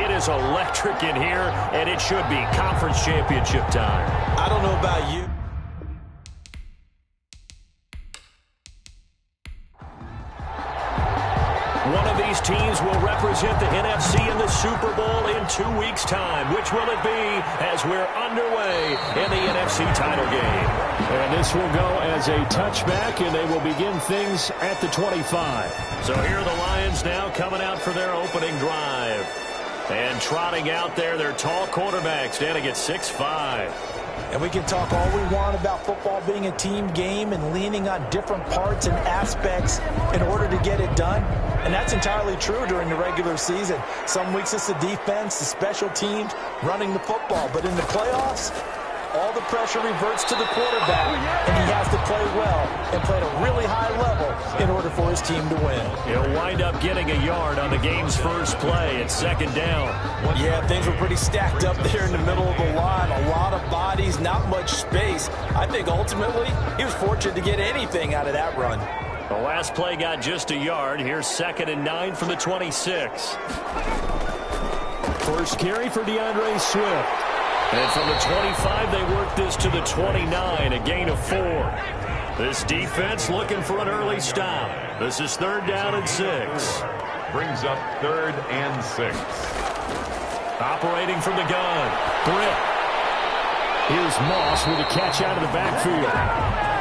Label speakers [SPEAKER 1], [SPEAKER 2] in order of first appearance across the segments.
[SPEAKER 1] It is electric in here, and it should be conference championship time.
[SPEAKER 2] I don't know about you.
[SPEAKER 1] One of these teams will represent the NFC in the Super Bowl in 2 weeks' time. Which will it be as we're underway in the NFC title game?
[SPEAKER 3] And this will go as a touchback, and they will begin things at the 25.
[SPEAKER 1] So here are the Lions now coming out for their opening drive. And trotting out there, their tall quarterback standing at 6'5".
[SPEAKER 2] And we can talk all we want about football being a team game and leaning on different parts and aspects in order to get it done. And that's entirely true during the regular season. Some weeks it's the defense, the special teams, running the football. But in the playoffs, all the pressure reverts to the quarterback, and he has to play well and play at a really high level in order for his team to win.
[SPEAKER 1] He'll wind up getting a yard on the game's first play at second down.
[SPEAKER 2] Yeah, things were pretty stacked up there in the middle of the line. A lot of bodies, not much space. I think ultimately he was fortunate to get anything out of that run.
[SPEAKER 1] The last play got just a yard. Here's 2nd and 9 from the 26.
[SPEAKER 3] First carry for DeAndre Swift.
[SPEAKER 1] And from the 25, they work this to the 29, a gain of 4. This defense looking for an early stop. This is 3rd down and 6.
[SPEAKER 4] Brings up 3rd and 6.
[SPEAKER 1] Operating from the gun. Britt.
[SPEAKER 3] Here's Moss with a catch out of the backfield.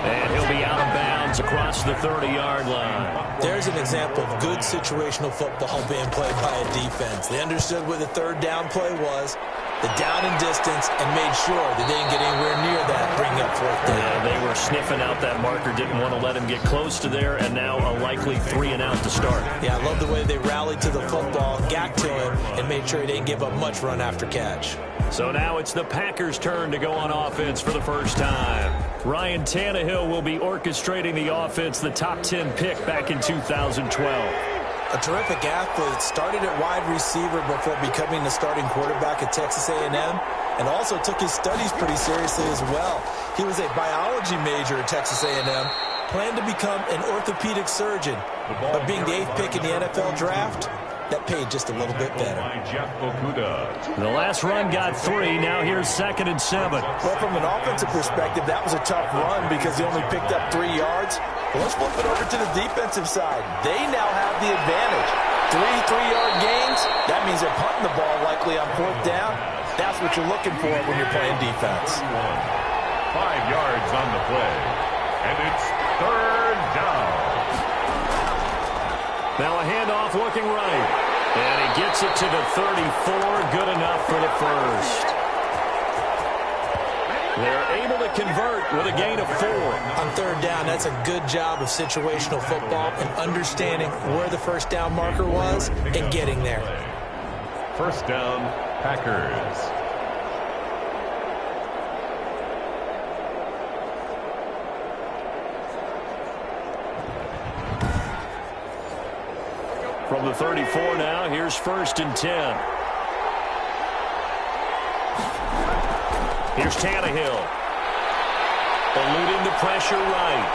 [SPEAKER 1] And he'll be out of bounds across the 30-yard line.
[SPEAKER 2] There's an example of good situational football being played by a defense. They understood where the 3rd down play was, the down and distance, and made sure that they didn't get anywhere near that, bringing up 4th down.
[SPEAKER 1] Yeah, they were sniffing out that marker, didn't want to let him get close to there, and now a likely 3 and out to start. Yeah,
[SPEAKER 2] I love the way they rallied to the football, got to him, and made sure he didn't give up much run after catch.
[SPEAKER 1] So now it's the Packers' turn to go on offense for the first time. Ryan Tannehill will be orchestrating the offense, the top 10 pick back in 2012.
[SPEAKER 2] A terrific athlete, started at wide receiver before becoming the starting quarterback at Texas A&M, and also took his studies pretty seriously as well. He was a biology major at Texas A&M, planned to become an orthopedic surgeon, but being the 8th pick in the NFL draft, that paid just a little bit better.
[SPEAKER 1] The last run got 3. Now here's 2nd and 7.
[SPEAKER 2] Well, from an offensive perspective, that was a tough run because he only picked up 3 yards. Well, let's flip it over to the defensive side. They now have the advantage. 3 3-yard gains. That means they're punting the ball likely on 4th down. That's what you're looking for when you're playing defense.
[SPEAKER 4] 5 yards on the play. And it's 3rd down.
[SPEAKER 1] Now a handoff looking right. And he gets it to the 34. Good enough for the first. They're able to convert with a gain of 4.
[SPEAKER 2] On 3rd down, that's a good job of situational football and understanding where the first down marker was and getting there.
[SPEAKER 4] 1st down, Packers.
[SPEAKER 1] From the 34 now, here's 1st and 10. Here's Tannehill. Eluding the pressure right.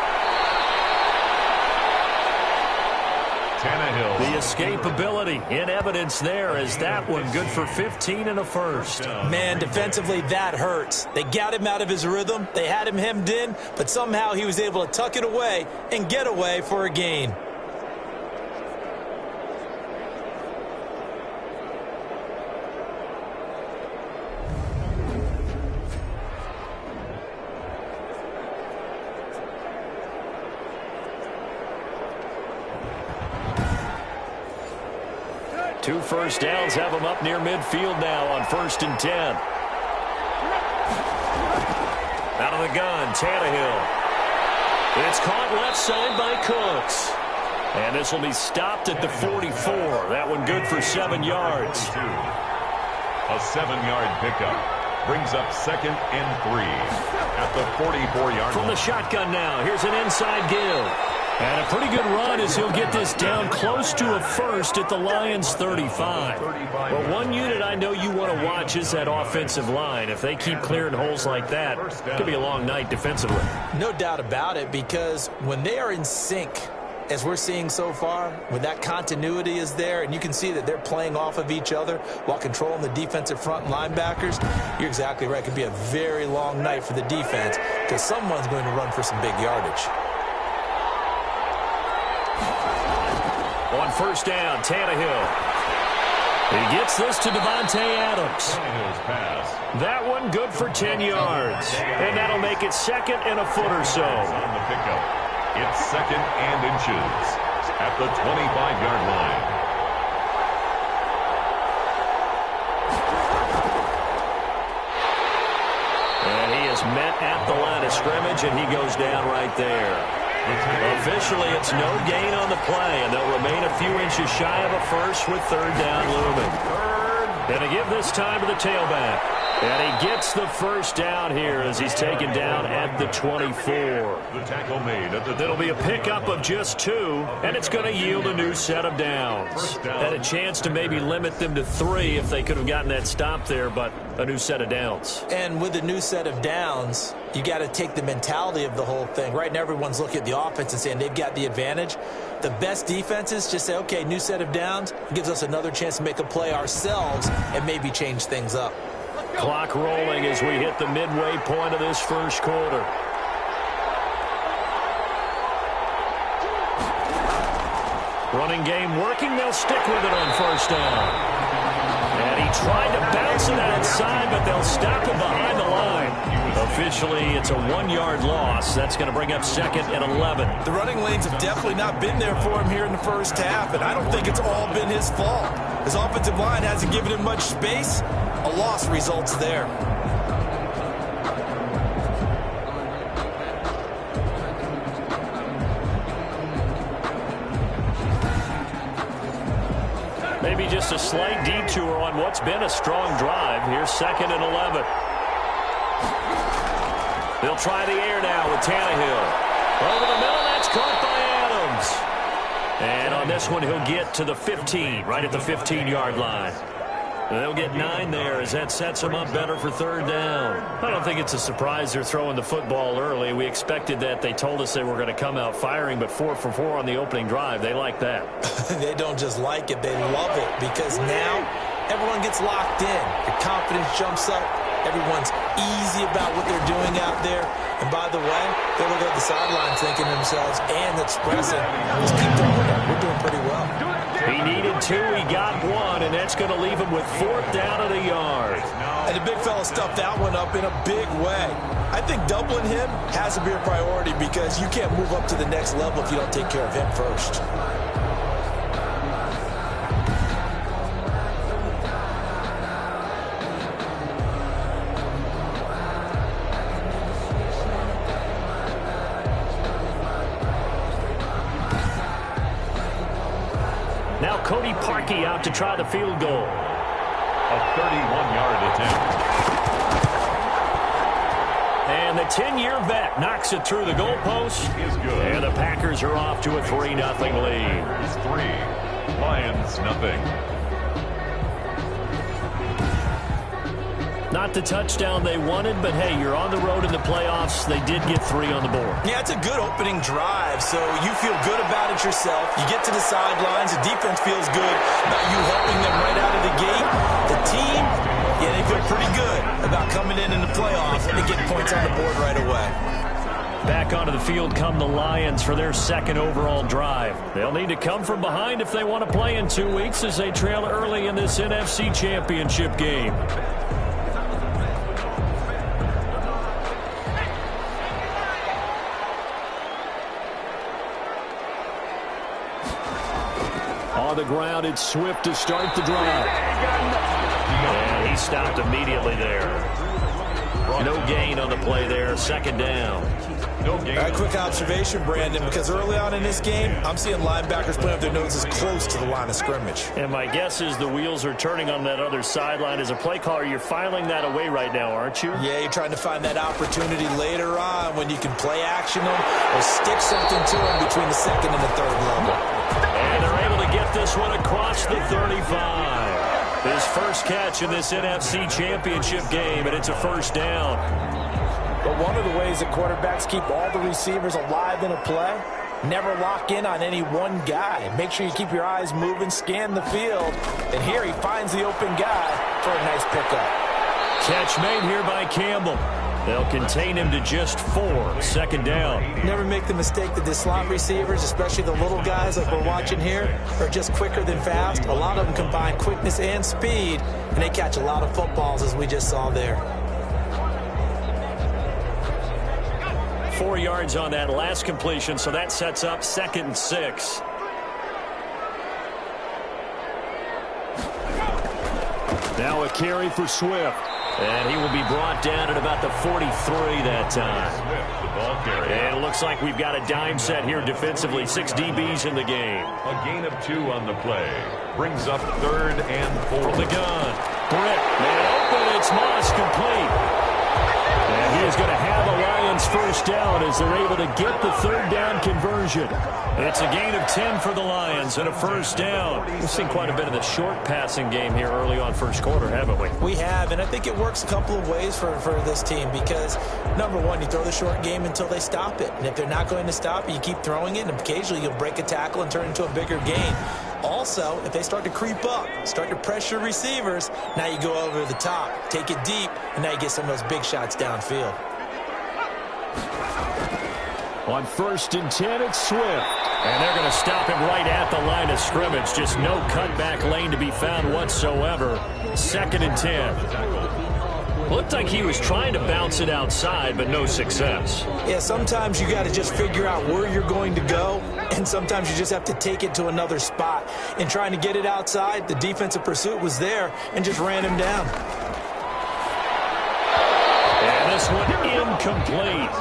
[SPEAKER 4] Tannehill.
[SPEAKER 1] The escapability in evidence there as that one good for 15 and a first.
[SPEAKER 2] Man, defensively, that hurts. They got him out of his rhythm. They had him hemmed in, but somehow he was able to tuck it away and get away for a gain.
[SPEAKER 1] Two first downs have them up near midfield now on 1st and 10. Out of the gun, Tannehill. It's caught left side by Cooks. And this will be stopped at the 44. That one good for 7 yards.
[SPEAKER 4] A 7-yard pickup. Brings up 2nd and 3 at the 44-yard line.
[SPEAKER 1] From the shotgun now, here's an inside give. And a pretty good run as he'll get this down close to a first at the Lions' 35. Well, one unit I know you want to watch is that offensive line. If they keep clearing holes like that, it could be a long night defensively.
[SPEAKER 2] No doubt about it, because when they are in sync, as we're seeing so far, when that continuity is there and you can see that they're playing off of each other while controlling the defensive front linebackers, you're exactly right. It could be a very long night for the defense because someone's going to run for some big yardage.
[SPEAKER 1] On first down, Tannehill. He gets this to Davante Adams.
[SPEAKER 4] Tannehill's pass.
[SPEAKER 1] That one good for 10 yards. And that'll make it second and a foot or so.
[SPEAKER 4] On the pickup. It's second and inches at the 25-yard line.
[SPEAKER 1] And he is met at the line of scrimmage, and he goes down right there. Officially, it's no gain on the play, and they'll remain a few inches shy of a first with third down looming. And to give this time to the tailback. And he gets the first down here as he's taken down at the 24.
[SPEAKER 4] The tackle made at the...
[SPEAKER 1] It'll be a pickup of just 2, and it's going to yield a new set of downs. Had a chance to maybe limit them to 3 if they could have gotten that stop there, but a new set of downs.
[SPEAKER 2] And with a new set of downs, you got to take the mentality of the whole thing. Right now, everyone's looking at the offense and saying they've got the advantage. The best defenses just say, okay, new set of downs. It gives us another chance to make a play ourselves and maybe change things up.
[SPEAKER 1] Clock rolling as we hit the midway point of this first quarter. Running game working. They'll stick with it on first down. And he tried to bounce it outside, but they'll stop him behind the line. Officially, it's a 1-yard loss. That's going to bring up second and 11.
[SPEAKER 2] The running lanes have definitely not been there for him here in the first half, and I don't think it's all been his fault. His offensive line hasn't given him much space. A loss results there.
[SPEAKER 1] Maybe just a slight detour on what's been a strong drive. Here's second and 11. They'll try the air now with Tannehill. Over the middle, that's caught by Adams. And on this one, he'll get to the 15, right at the 15-yard line. They'll get 9 there as that sets them up better for third down. I don't think it's a surprise they're throwing the football early. We expected that. They told us they were going to come out firing, but 4 for 4 on the opening drive. They like that.
[SPEAKER 2] They don't just like it. They love it because now everyone gets locked in. The confidence jumps up. Everyone's easy about what they're doing out there. And by the way, they look at the sidelines thinking to themselves and expressing, just keep throwing it. We're doing pretty well.
[SPEAKER 1] He needed 2, he got 1, and that's going to leave him with 4th down of the yard.
[SPEAKER 2] And the big fella stuffed that one up in a big way. I think doubling him has to be a priority because you can't move up to the next level if you don't take care of him first.
[SPEAKER 1] Now Cody Parkey out to try the field goal.
[SPEAKER 4] A 31-yard attempt.
[SPEAKER 1] And the 10-year vet knocks it through the goalpost.
[SPEAKER 4] Is good.
[SPEAKER 1] And the Packers are off to a 3-0 lead.
[SPEAKER 4] It's 3. Lions, nothing.
[SPEAKER 1] Not the touchdown they wanted, but hey, you're on the road in the playoffs. They did get 3 on the board.
[SPEAKER 2] Yeah, it's a good opening drive, so you feel good about it yourself. You get to the sidelines, the defense feels good about you helping them right out of the gate. The team, yeah, they feel pretty good about coming in the playoffs and getting points on the board right away.
[SPEAKER 1] Back onto the field come the Lions for their second overall drive. They'll need to come from behind if they want to play in 2 weeks as they trail early in this NFC Championship game. On the ground, it's Swift to start the drive. And he stopped immediately there. No gain on the play there. Second down.
[SPEAKER 4] No gain.
[SPEAKER 2] All right, quick observation, Brandon, because early on in this game, I'm seeing linebackers playing with their noses close to the line of scrimmage.
[SPEAKER 1] And my guess is the wheels are turning on that other sideline. As a play caller, you're filing that away right now, aren't you?
[SPEAKER 2] Yeah, you're trying to find that opportunity later on when you can play action them or stick something to them between the second and the third level.
[SPEAKER 1] And they're able to get this one across the 35. His first catch in this NFC Championship game, and it's a first down.
[SPEAKER 2] But one of the ways that quarterbacks keep all the receivers alive in a play Never lock in on any one guy. Make sure you keep your eyes moving, scan the field. And here he finds the open guy for a nice pickup.
[SPEAKER 1] Catch made here by Campbell. They'll contain him to just 4. Second down.
[SPEAKER 2] Never make the mistake that the slot receivers, especially the little guys like we're watching here, are just quicker than fast. A lot of them combine quickness and speed, and they catch a lot of footballs, as we just saw there.
[SPEAKER 1] 4 yards on that last completion, so that sets up 2nd and 6.
[SPEAKER 3] Now a carry for Swift.
[SPEAKER 1] And he will be brought down at about the 43 that time. And it looks like we've got a dime set here defensively. 6 DBs in the game.
[SPEAKER 4] A gain of 2 on the play. Brings up 3rd and 4.
[SPEAKER 1] From the gun. Britt. Man open. It's Moss complete. And he is going to have a Lions first down as they're able to get the 3rd down conversion. It's a gain of 10 for the Lions and a first down. We've seen quite a bit of the short passing game here early on first quarter, haven't we?
[SPEAKER 2] We have, and I think it works a couple of ways for this team because, number one, you throw the short game until they stop it. And if they're not going to stop it, you keep throwing it, and occasionally you'll break a tackle and turn it into a bigger gain. Also, if they start to creep up, start to pressure receivers, now you go over the top, take it deep, and now you get some of those big shots downfield.
[SPEAKER 3] On 1st and 10, it's Swift.
[SPEAKER 1] And they're going to stop him right at the line of scrimmage. Just no cutback lane to be found whatsoever. 2nd and 10. Looked like he was trying to bounce it outside, but no success.
[SPEAKER 2] Yeah, sometimes you got to just figure out where you're going to go, and sometimes you just have to take it to another spot. In trying to get it outside, the defensive pursuit was there and just ran him down.
[SPEAKER 1] And this one incomplete.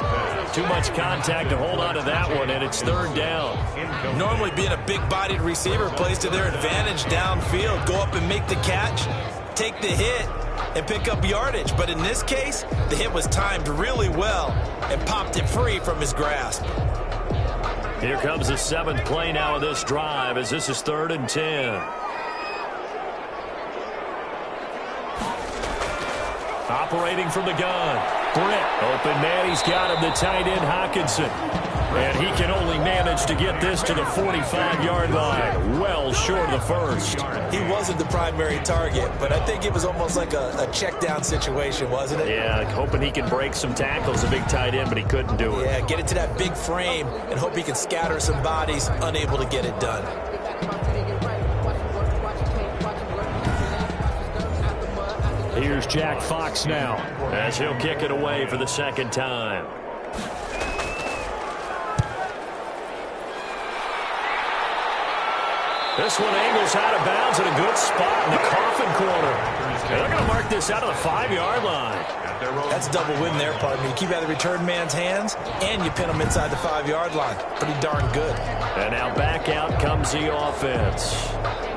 [SPEAKER 1] Too much contact to hold on to that one, and it's 3rd down.
[SPEAKER 2] Normally being a big-bodied receiver plays to their advantage downfield. Go up and make the catch, take the hit, and pick up yardage. But in this case, the hit was timed really well and popped it free from his grasp.
[SPEAKER 1] Here comes the 7th play now of this drive as this is 3rd and 10. Operating from the gun. Britt, open man, he's got him, the tight end Hockenson. And he can only manage to get this to the 45-yard line, well short of the first.
[SPEAKER 2] He wasn't the primary target, but I think it was almost like a check-down situation, wasn't it?
[SPEAKER 1] Yeah, hoping he can break some tackles, a big tight end, but he couldn't do it.
[SPEAKER 2] Yeah, get it to that big frame and hope he can scatter some bodies, unable to get it done.
[SPEAKER 3] Here's Jack Fox now,
[SPEAKER 1] as he'll kick it away for the 2nd time. This one angles out of bounds at a good spot in the coffin corner. And they're going to mark this out of the 5-yard line.
[SPEAKER 2] That's a double win there, partner. You keep out of the return man's hands, and you pin him inside the 5-yard line. Pretty darn good.
[SPEAKER 1] And now back out comes the offense.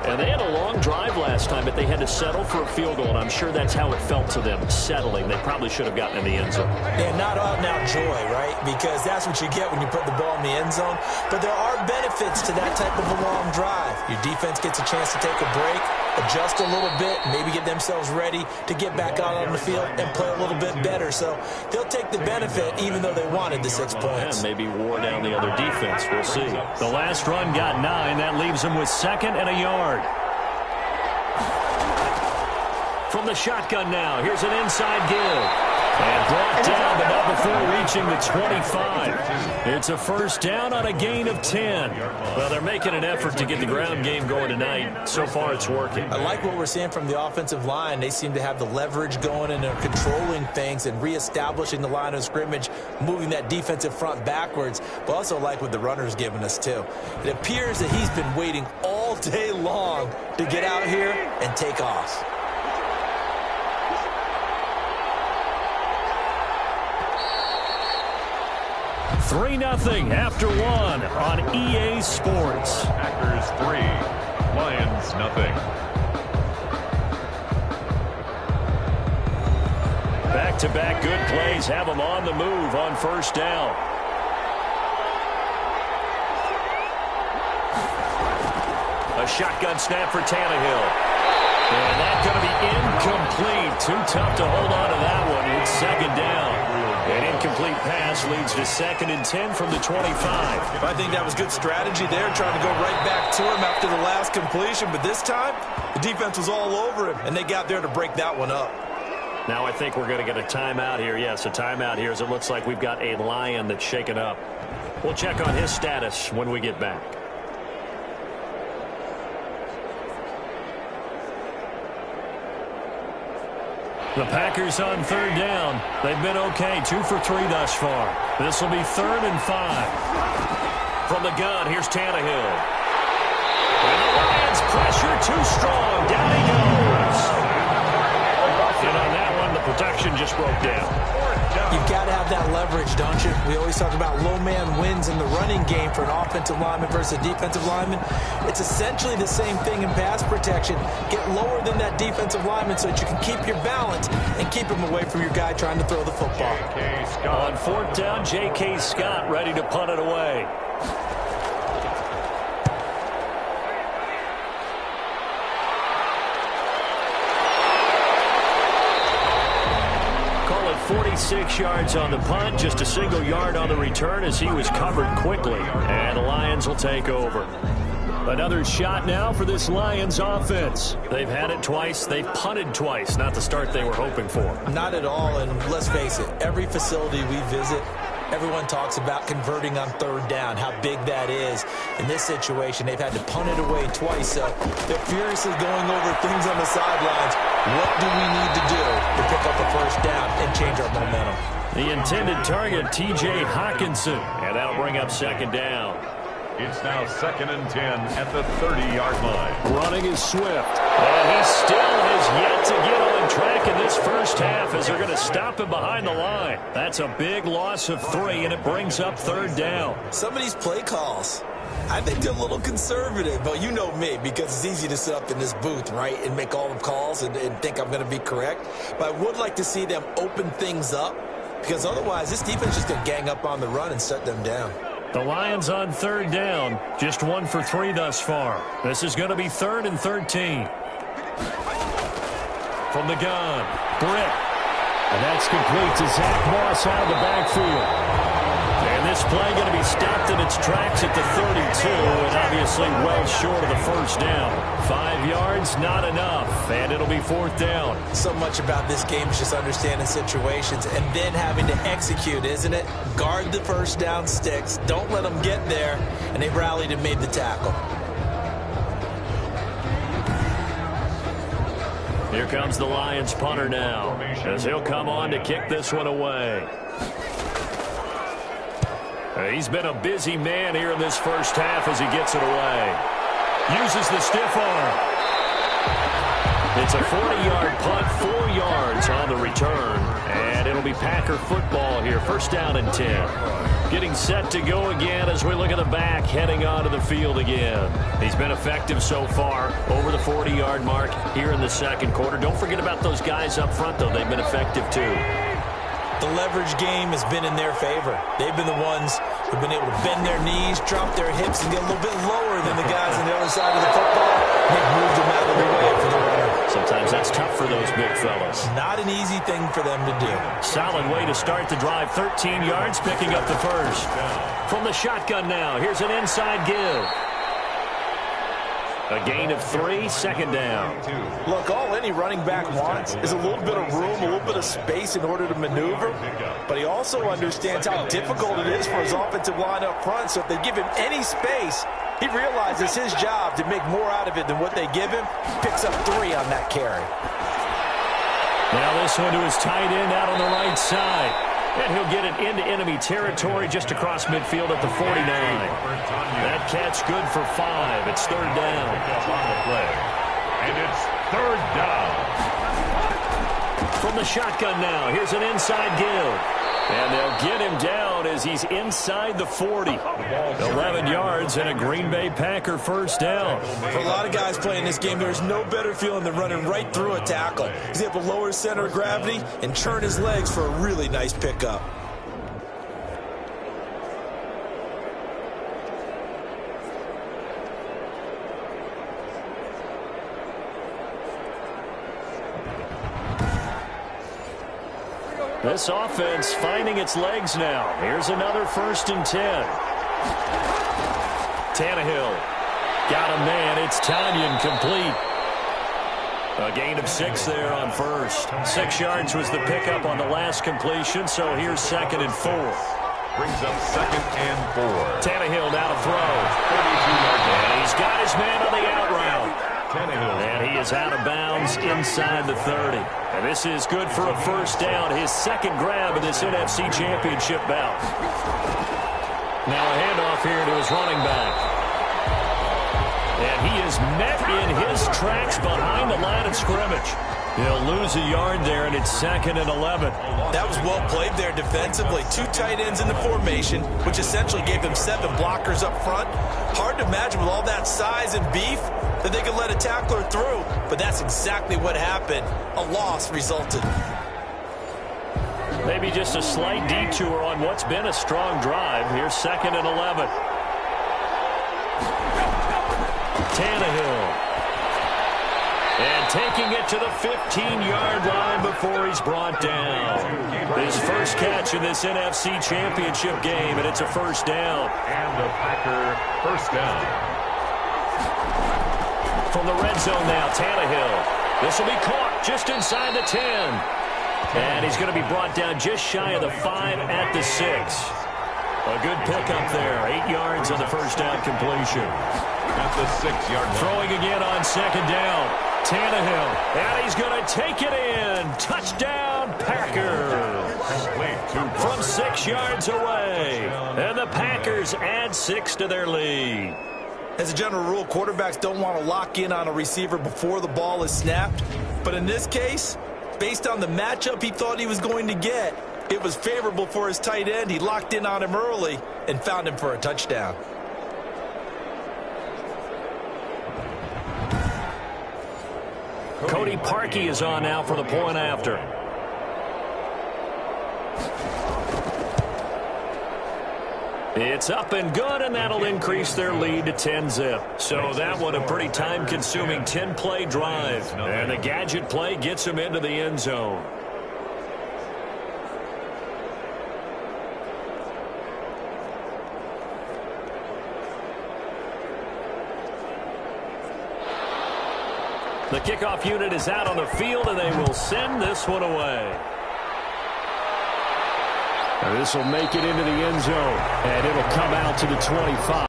[SPEAKER 1] And they had a long drive last time, but they had to settle for a field goal, and I'm sure that's how it felt to them, settling. They probably should have gotten in the end zone.
[SPEAKER 2] Yeah, not out-and-out joy, right? Because that's what you get when you put the ball in the end zone. But there are benefits to that type of a long drive. Your defense gets a chance to take a break, adjust a little bit, maybe get themselves ready to get back out on the field and play a little bit better. So they'll take the benefit even though they wanted the 6 points.
[SPEAKER 1] And maybe wore down the other defense. We'll see. The last run got 9. That leaves them with 2nd and a yard. From the shotgun now, here's an inside give. And brought down, but not before reaching the 25. It's a first down on a gain of 10. Well, they're making an effort to get the ground game going tonight. So far, it's working.
[SPEAKER 2] I like what we're seeing from the offensive line. They seem to have the leverage going, and they're controlling things and reestablishing the line of scrimmage, moving that defensive front backwards. But also like what the runner's giving us, too. It appears that he's been waiting all day long to get out here and take off.
[SPEAKER 1] 3-0 after 1 on EA Sports.
[SPEAKER 4] Packers 3, Lions 0.
[SPEAKER 1] Back-to-back good plays have them on the move on first down. A shotgun snap for Tannehill. And that's going to be incomplete. Too tough to hold on to that one. It's 2nd down. An incomplete pass leads to 2nd and 10 from the 25.
[SPEAKER 2] I think that was good strategy there, trying to go right back to him after the last completion. But this time, the defense was all over him, and they got there to break that one up.
[SPEAKER 1] Now I think we're going to get a timeout here. Yes, a timeout here as it looks like we've got a Lion that's shaken up. We'll check on his status when we get back. The Packers on 3rd down. They've been okay, 2 for 3 thus far. This will be 3rd and 5. From the gun, here's Tannehill. And the Lions pressure too strong. Down he goes. And on that one, the protection just broke down.
[SPEAKER 2] You've got to have that leverage, don't you? We always talk about low man wins in the running game for an offensive lineman versus a defensive lineman. It's essentially the same thing in pass protection. Get lower than that defensive lineman so that you can keep your balance and keep him away from your guy trying to throw the football.
[SPEAKER 1] On 4th down, J.K. Scott ready to punt it away. Call it 46 yards on the punt, just a single yard on the return as he was covered quickly. And the Lions will take over. Another shot now for this Lions offense. They've had it twice. They've punted twice. Not the start they were hoping for.
[SPEAKER 2] Not at all, and let's face it, every facility we visit, everyone talks about converting on 3rd down, how big that is. In this situation, they've had to punt it away twice, so they're furiously going over things on the sidelines. What do we need to do to pick up a 1st down and change our momentum?
[SPEAKER 1] The intended target, T.J. Hawkinson, and that'll bring up 2nd down.
[SPEAKER 4] It's now 2nd and 10 at the 30-yard line.
[SPEAKER 3] Running is Swift.
[SPEAKER 1] And he still has yet to get on track in this first half as they're going to stop him behind the line. That's a big loss of 3, and it brings up 3rd down.
[SPEAKER 2] Some of these play calls, I think they're a little conservative, but you know me, because it's easy to sit up in this booth, right, and make all the calls and think I'm going to be correct. But I would like to see them open things up, because otherwise this defense is going to gang up on the run and shut them down.
[SPEAKER 1] The Lions on 3rd down, just 1 for 3 thus far. This is going to be 3rd and 13. From the gun, Britt.
[SPEAKER 3] And that's complete to Zach Moss out of the backfield.
[SPEAKER 1] And this play going to be stopped in its tracks at the 32, and obviously well short of the 1st down. 5 yards, not enough, and it'll be 4th down.
[SPEAKER 2] So much about this game is just understanding situations and then having to execute, isn't it? Guard the 1st down sticks, don't let them get there, and they rallied and made the tackle.
[SPEAKER 1] Here comes the Lions punter now, as he'll come on to kick this one away. He's been a busy man here in this first half as he gets it away. Uses the stiff arm. It's a 40-yard punt, 4 yards on the return. And it'll be Packer football here, 1st down and 10. Getting set to go again as we look at the back, heading onto the field again. He's been effective so far, over the 40-yard mark here in the 2nd quarter. Don't forget about those guys up front, though. They've been effective, too.
[SPEAKER 2] The leverage game has been in their favor. They've been the ones who've been able to bend their knees, drop their hips, and get a little bit lower than the guys on the other side of the football. They've moved them out of the way for the runner.
[SPEAKER 1] Sometimes that's tough for those big fellas.
[SPEAKER 2] Not an easy thing for them to do.
[SPEAKER 1] Solid way to start the drive. 13 yards, picking up the 1st. From the shotgun now, here's an inside give. A gain of 3, 2nd down.
[SPEAKER 2] Look, all any running back wants is a little bit of room, a little bit of space in order to maneuver. But he also understands how difficult it is for his offensive line up front. So if they give him any space, he realizes his job to make more out of it than what they give him. Picks up 3 on that carry.
[SPEAKER 1] Now this one to his tight end out on the right side. And he'll get it into enemy territory just across midfield at the 49. That catch good for 5. It's 3rd down.
[SPEAKER 4] And it's 3rd down.
[SPEAKER 1] From the shotgun now, here's an inside give. And they'll get him down as he's inside the 40. 11 yards and a Green Bay Packer 1st down.
[SPEAKER 2] For a lot of guys playing this game, there's no better feeling than running right through a tackle. He's able to lower his center of gravity and turn his legs for a really nice pickup.
[SPEAKER 1] This offense finding its legs now. Here's another 1st and 10. Tannehill got a man. It's Tanyan complete. A gain of 6 there on first. 6 yards was the pickup on the last completion, so here's 2nd and 4.
[SPEAKER 4] Brings up 2nd and 4.
[SPEAKER 1] Tannehill now to throw. 32-yard gain. And he's got his man on the out route.
[SPEAKER 4] Tannehill.
[SPEAKER 1] And he is out of bounds inside the 30. And this is good for a 1st down. His 2nd grab in this NFC Championship bout. Now a handoff here to his running back. And he is met in his tracks behind the line of scrimmage. He'll lose a yard there, and it's 2nd and 11.
[SPEAKER 2] That was well played there defensively. 2 tight ends in the formation, which essentially gave them 7 blockers up front. Hard to imagine with all that size and beef that they could let a tackler through, but that's exactly what happened. A loss resulted.
[SPEAKER 1] Maybe just a slight detour on what's been a strong drive. Here's 2nd and 11. Tannehill. And taking it to the 15-yard line before he's brought down. His first catch in this NFC Championship game, and it's a 1st down.
[SPEAKER 4] And the Packer 1st down.
[SPEAKER 1] From the red zone now, Tannehill. This will be caught just inside the 10. And he's going to be brought down just shy of the 5 at the 6. A good pickup there. 8 yards on the 1st down completion.
[SPEAKER 4] At the 6-yard line.
[SPEAKER 1] Throwing again on 2nd down. Tannehill, and he's going to take it in. Touchdown, Packers. From 6 yards away. And the Packers add 6 to their lead.
[SPEAKER 2] As a general rule, quarterbacks don't want to lock in on a receiver before the ball is snapped. But in this case, based on the matchup he thought he was going to get, it was favorable for his tight end. He locked in on him early and found him for a touchdown.
[SPEAKER 1] Cody Parkey is on now for the point after. It's up and good, and that'll increase their lead to 10-zip. So that one a pretty time-consuming 10-play drive. And the gadget play gets him into the end zone. The kickoff unit is out on the field, and they will send this one away.
[SPEAKER 3] And this will make it into the end zone, and it'll come out to the 25.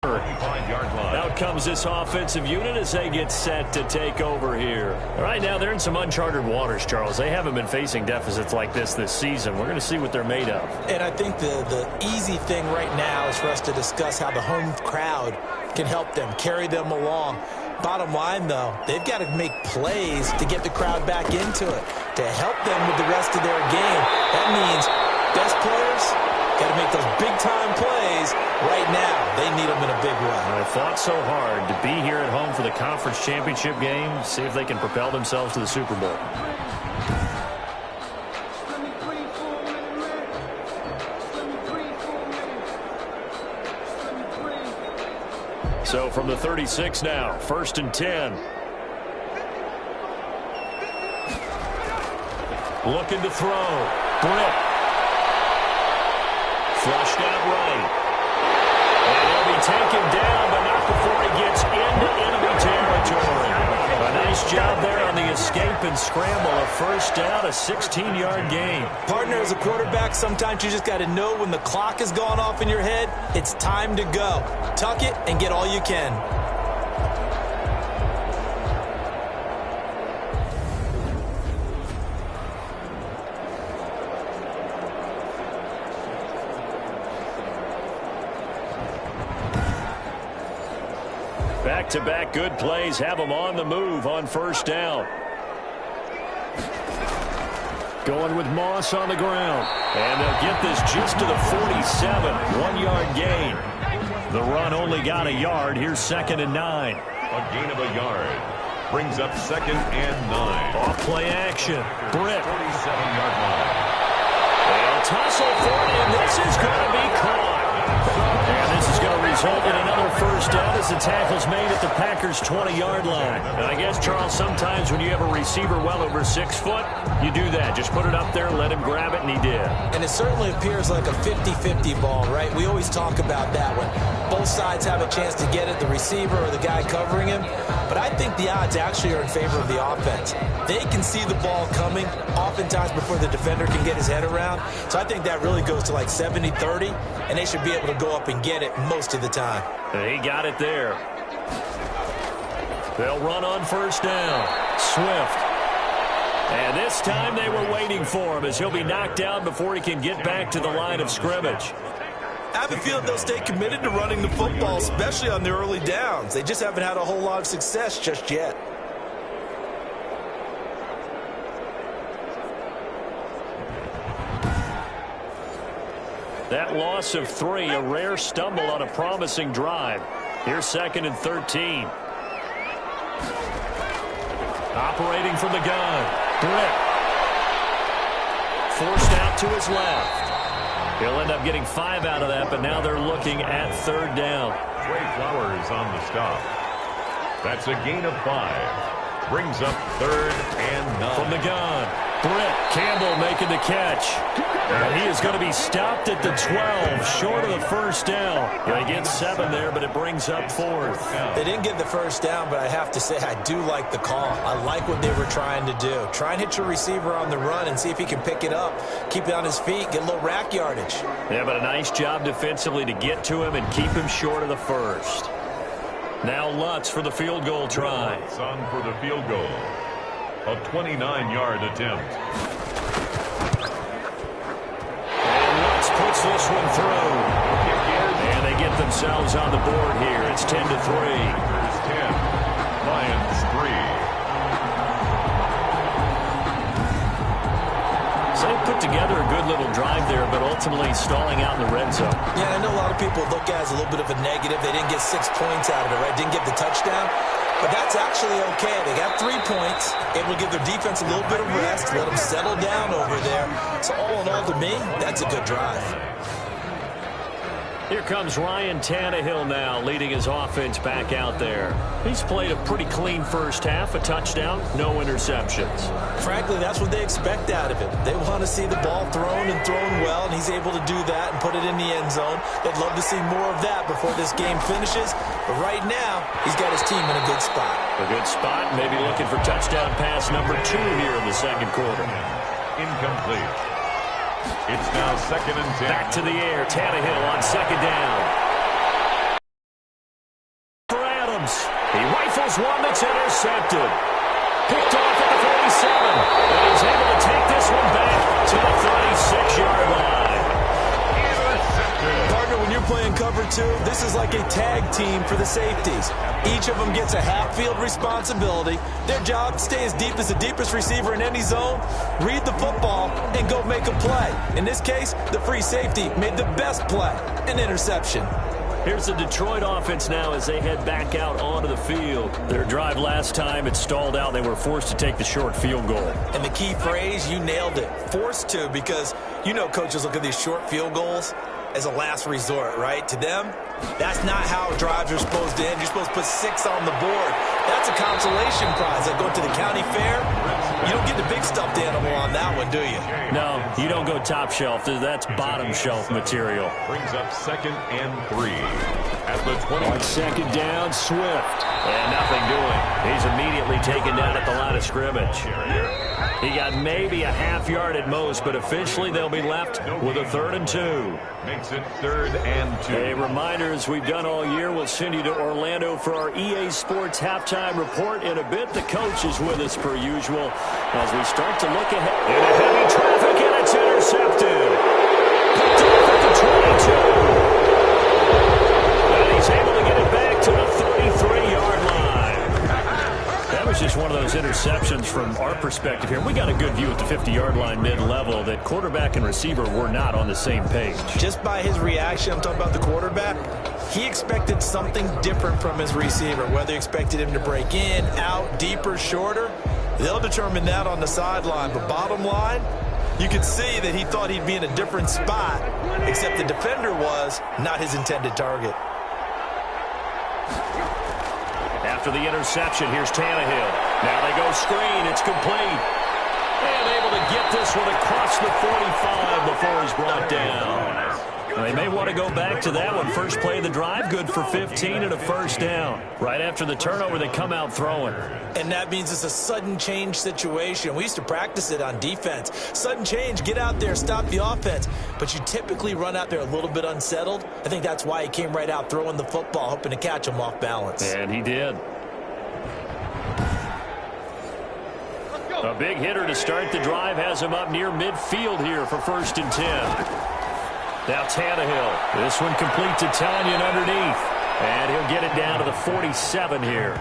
[SPEAKER 1] Out comes this offensive unit as they get set to take over here. Right now, they're in some uncharted waters, Charles. They haven't been facing deficits like this season. We're going to see what they're made of.
[SPEAKER 2] And I think the easy thing right now is for us to discuss how the home crowd can help them, carry them along. Bottom line, though, they've got to make plays to get the crowd back into it, to help them with the rest of their game. That means best players got to make those big-time plays right now. They need them in a big way.
[SPEAKER 1] They fought so hard to be here at home for the conference championship game, see if they can propel themselves to the Super Bowl. So from the 36 now, 1st and 10. Looking to throw. Britt. Flushed out right. And he'll be taken down, but not before he gets into enemy territory. A nice job there on the escape and scramble. A 1st down, a 16-yard gain.
[SPEAKER 2] Partner, as a quarterback, sometimes you just got to know when the clock has gone off in your head, it's time to go. Tuck it and get all you can.
[SPEAKER 1] Back-to-back good plays have them on the move on 1st down. Going with Moss on the ground. And they'll get this just to the 47. 1-yard gain. The run only got a yard. Here's 2nd and 9.
[SPEAKER 4] A gain of a yard. Brings up 2nd and 9.
[SPEAKER 1] Off play action. Britt.
[SPEAKER 4] 47-yard line.
[SPEAKER 1] They'll tussle for it, and this is going to be caught. And this is going to result in another first down as the tackle's made at the Packers' 20-yard line. And I guess, Charles, sometimes when you have a receiver well over 6 foot, you do that. Just put it up there, let him grab it, and he did.
[SPEAKER 2] And it certainly appears like a 50-50 ball, right? We always talk about that when both sides have a chance to get it, the receiver or the guy covering him. But I think the odds actually are in favor of the offense. They can see the ball coming oftentimes before the defender can get his head around. So I think that really goes to like 70-30, and they should be able to go up and get it most of the time.
[SPEAKER 1] He got it there. They'll run on first down. Swift. And this time they were waiting for him as he'll be knocked down before he can get back to the line of scrimmage.
[SPEAKER 2] I have a feeling they'll stay committed to running the football, especially on their early downs. They just haven't had a whole lot of success just yet.
[SPEAKER 1] That loss of 3, a rare stumble on a promising drive. Here's 2nd and 13. Operating from the gun. Britt. Forced out to his left. He'll end up getting 5 out of that, but now they're looking at 3rd down.
[SPEAKER 4] Trey Flowers on the stop. That's a gain of 5. Brings up 3rd and 9.
[SPEAKER 1] From the gun. Britt Campbell making the catch. And he is going to be stopped at the 12, short of the first down. They get 7 there, but it brings up 4th.
[SPEAKER 2] They didn't get the first down, but I have to say I do like the call. I like what they were trying to do. Try and hit your receiver on the run and see if he can pick it up, keep it on his feet, get a little rack yardage.
[SPEAKER 1] Yeah, but a nice job defensively to get to him and keep him short of the first. Now Lutz for the field goal try.
[SPEAKER 4] Lutz on for the field goal. A 29-yard attempt.
[SPEAKER 1] And Lutz puts this one through. And they get themselves on the board here. It's 10-3.
[SPEAKER 4] Here's 10. Lions 3.
[SPEAKER 1] So they put together a good little drive there, but ultimately stalling out in the red zone.
[SPEAKER 2] Yeah, I know a lot of people look at it as a little bit of a negative. They didn't get 6 points out of it, right? Didn't get the touchdown. But that's actually okay. They got 3 points. Able to give their defense a little bit of rest, let them settle down over there. So all in all, to me, that's a good drive.
[SPEAKER 1] Here comes Ryan Tannehill now, leading his offense back out there. He's played a pretty clean first half, a touchdown, no interceptions.
[SPEAKER 2] Frankly, that's what they expect out of him. They want to see the ball thrown and thrown well, and he's able to do that and put it in the end zone. They'd love to see more of that before this game finishes. But right now, he's got his team in a good spot.
[SPEAKER 1] A good spot, maybe looking for touchdown pass number 2 here in the second quarter.
[SPEAKER 4] Incomplete. It's now 2nd and 10.
[SPEAKER 1] Back to the air. Tannehill on 2nd down. For Adams. He rifles one that's intercepted. Picked off at the 47. And he's able to take this one back to the 36-yard line.
[SPEAKER 4] Intercepted.
[SPEAKER 2] Partner, when you're playing cover 2, this is like a tag team for the safeties. Each of them gets a half-field responsibility. Their job, stay as deep as the deepest receiver in any zone, read the football, and go make a play. In this case, the free safety made the best play, an interception.
[SPEAKER 1] Here's the Detroit offense now as they head back out onto the field. Their drive last time, it stalled out. They were forced to take the short field goal.
[SPEAKER 2] And the key phrase, you nailed it, forced to, because you know coaches look at these short field goals as a last resort, right? To them, that's not how drives are supposed to end. You're supposed to put 6 on the board. That's a consolation prize. Like going to the county fair, you don't get the big stuffed animal on that one, do you?
[SPEAKER 1] No, you don't go top shelf. That's bottom shelf material.
[SPEAKER 4] Brings up 2nd and 3. At the 20.
[SPEAKER 3] On 2nd down, Swift.
[SPEAKER 1] And nothing doing. He's immediately taken down at the line of scrimmage. He got maybe a half yard at most, but officially they'll be left with a 3rd and 2.
[SPEAKER 4] Makes it 3rd and 2.
[SPEAKER 1] A reminder, as we've done all year, we'll send you to Orlando for our EA Sports halftime report in a bit. The coach is with us per usual as we start to look ahead. Into heavy traffic, and it's intercepted. Picked off at the 22. And he's able to get it back to the 33-yard line. That was just one of those interceptions from our perspective here. We got a good view at the 50-yard line mid-level that quarterback and receiver were not on the same page.
[SPEAKER 2] Just by his reaction, I'm talking about the quarterback, he expected something different from his receiver, whether he expected him to break in, out, deeper, shorter. They'll determine that on the sideline. But bottom line, you could see that he thought he'd be in a different spot, except the defender was not his intended target.
[SPEAKER 1] After the interception, here's Tannehill. Now they go screen. It's complete. And able to get this one across the 45 before he's brought down. They may want to go back to that one. First play of the drive, good for 15 and a first down. Right after the turnover, they come out throwing.
[SPEAKER 2] And that means it's a sudden change situation. We used to practice it on defense. Sudden change, get out there, stop the offense. But you typically run out there a little bit unsettled. I think that's why he came right out throwing the football, hoping to catch him off balance.
[SPEAKER 1] And he did. A big hitter to start the drive has him up near midfield here for 1st and 10. Now Tannehill. This one complete to Tanyan underneath. And he'll get it down to the 47 here.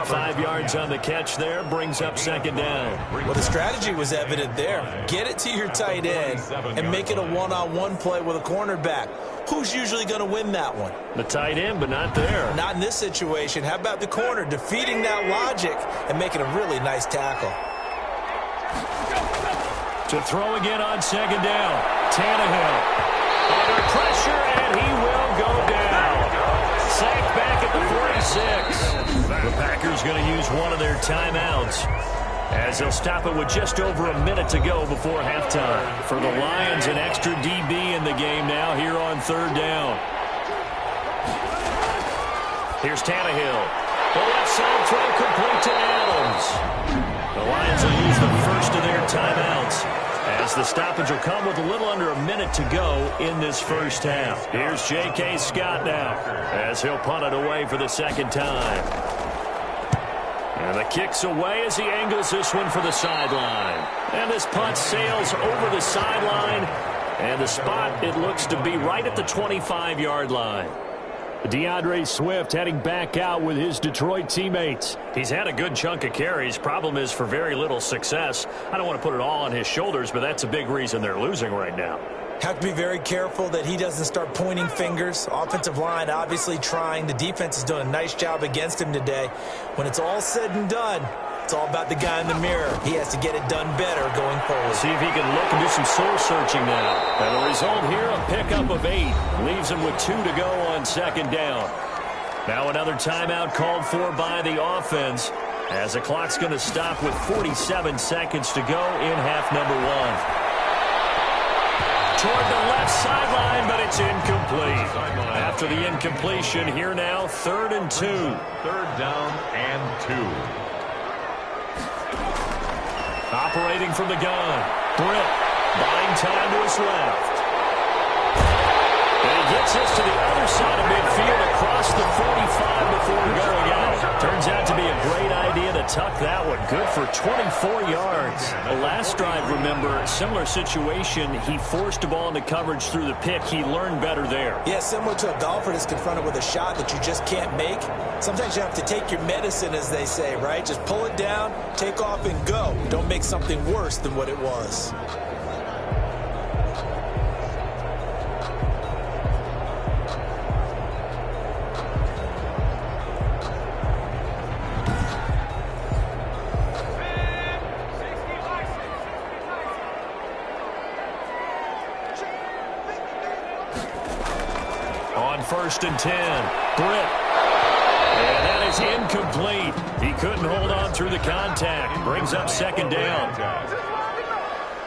[SPEAKER 1] 5 yards on the catch there. Brings up 2nd down.
[SPEAKER 2] Well, the strategy was evident there. Get it to your tight end and make it a one-on-one play with a cornerback. Who's usually going to win that one?
[SPEAKER 1] The tight end, but not there.
[SPEAKER 2] Not in this situation. How about the corner defeating that logic and making a really nice tackle?
[SPEAKER 1] To throw again on 2nd down. Tannehill. Under pressure, and he will go down. Sacked back at the 46. The Packers going to use one of their timeouts as they'll stop it with just over a minute to go before halftime. For the Lions, an extra DB in the game now here on 3rd down. Here's Tannehill. The left side throw complete to Adams. The Lions will use the first of their timeouts, as the stoppage will come with a little under a minute to go in this first half. Here's J.K. Scott now, as he'll punt it away for the 2nd time. And the kick's away as he angles this one for the sideline. And this punt sails over the sideline, and the spot, it looks to be right at the 25-yard line.
[SPEAKER 3] DeAndre Swift heading back out with his Detroit teammates.
[SPEAKER 1] He's had a good chunk of carries. Problem is for very little success. I don't want to put it all on his shoulders, but that's a big reason they're losing right now.
[SPEAKER 2] Have to be very careful that he doesn't start pointing fingers. Offensive line obviously trying. The defense is doing a nice job against him today. When it's all said and done, it's all about the guy in the mirror. He has to get it done better going forward.
[SPEAKER 1] See if he can look and do some soul-searching now. And the result here, a pickup of 8. Leaves him with 2 to go on 2nd down. Now another timeout called for by the offense, as the clock's going to stop with 47 seconds to go in half number 1. Toward the left sideline, but it's incomplete. After the incompletion, here now, 3rd and 2.
[SPEAKER 4] 3rd down and 2.
[SPEAKER 1] Operating from the gun. Britt buying time to his left. And he gets this to the other side of midfield across the 45 before going out. Turns out to be a great idea to tuck that one. Good for 24 yards. The last drive, remember, similar situation. He forced a ball into coverage through the pick. He learned better there.
[SPEAKER 2] Yeah, similar to a golfer that's confronted with a shot that you just can't make. Sometimes you have to take your medicine, as they say, right? Just pull it down, take off, and go. Don't make something worse than what it was.
[SPEAKER 1] On 1st and 10, Britt. And that is incomplete. He couldn't hold on through the contact. Brings up 2nd down.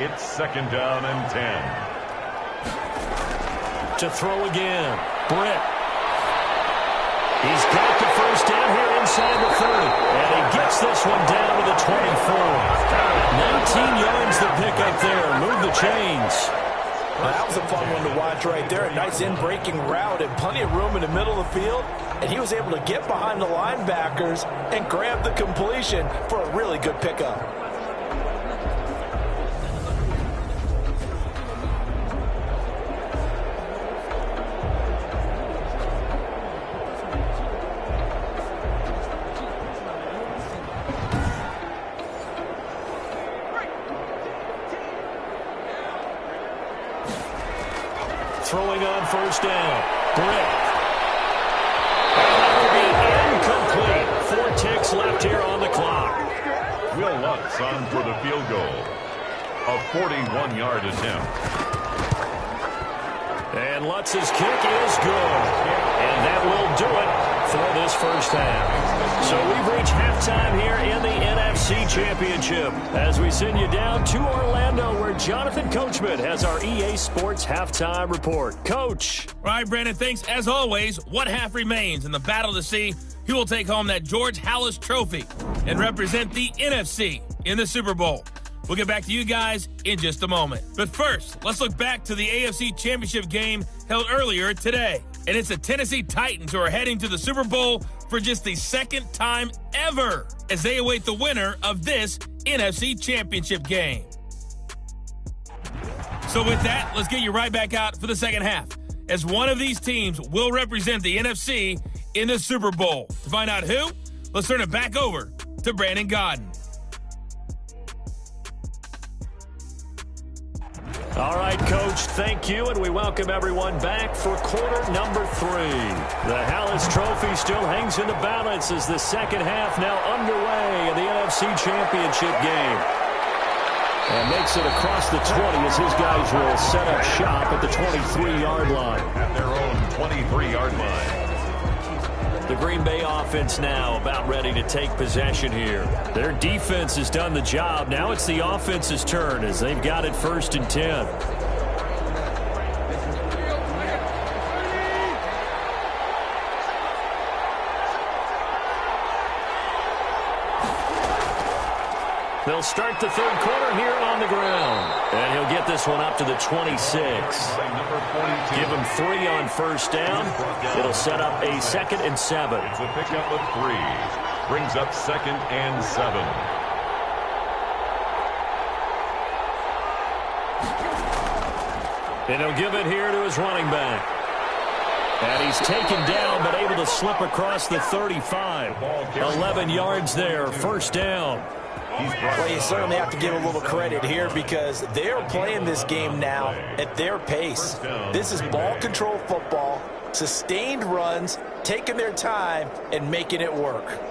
[SPEAKER 4] It's 2nd down and 10.
[SPEAKER 1] To throw again, Britt. He's got the first down here inside the 30. And he gets this one down to the 24. 19 yards to pick up there. Move the chains.
[SPEAKER 2] Well, that was a fun one to watch right there. A nice in-breaking route and plenty of room in the middle of the field. And he was able to get behind the linebackers and grab the completion for a really good pickup.
[SPEAKER 1] Throwing on 1st down. Britt. And that will be incomplete. 4 ticks left here on the clock.
[SPEAKER 4] Will Lutz on for the field goal. A 41-yard attempt.
[SPEAKER 1] And Lutz's kick is good. And that will do it for this first half. So we've reached halftime here in the NFC Championship as we send you down to Orlando where Jonathan Coachman has our EA Sports Halftime Report. Coach.
[SPEAKER 5] All right, Brandon, thanks. As always, one half remains in the battle to see who will take home that George Halas Trophy and represent the NFC in the Super Bowl. We'll get back to you guys in just a moment. But first, let's look back to the AFC Championship game held earlier today. And it's the Tennessee Titans who are heading to the Super Bowl for just the second time ever as they await the winner of this NFC Championship game. So with that, let's get you right back out for the second half, as one of these teams will represent the NFC in the Super Bowl. To find out who, let's turn it back over to Brandon Godden.
[SPEAKER 1] All right, Coach, thank you, and we welcome everyone back for quarter number 3. The Halas Trophy still hangs in the balance as the second half now underway in the NFC Championship game. And makes it across the 20 as his guys will set up shop at the 23-yard line.
[SPEAKER 4] At their own 23-yard line.
[SPEAKER 1] The Green Bay offense now about ready to take possession here. Their defense has done the job. Now it's the offense's turn as they've got it 1st and 10. They'll start the third quarter here on the ground. And he'll get this one up to the 26. Give him 3 on first down. It'll set up a 2nd and 7.
[SPEAKER 4] It's a pickup of 3. Brings up 2nd and 7.
[SPEAKER 1] And he'll give it here to his running back. And he's taken down but able to slip across the 35. 11 yards there, first down.
[SPEAKER 2] Well, you certainly have to give a little credit here because they're playing this game now at their pace. This is ball control football, sustained runs, taking their time, and making it work.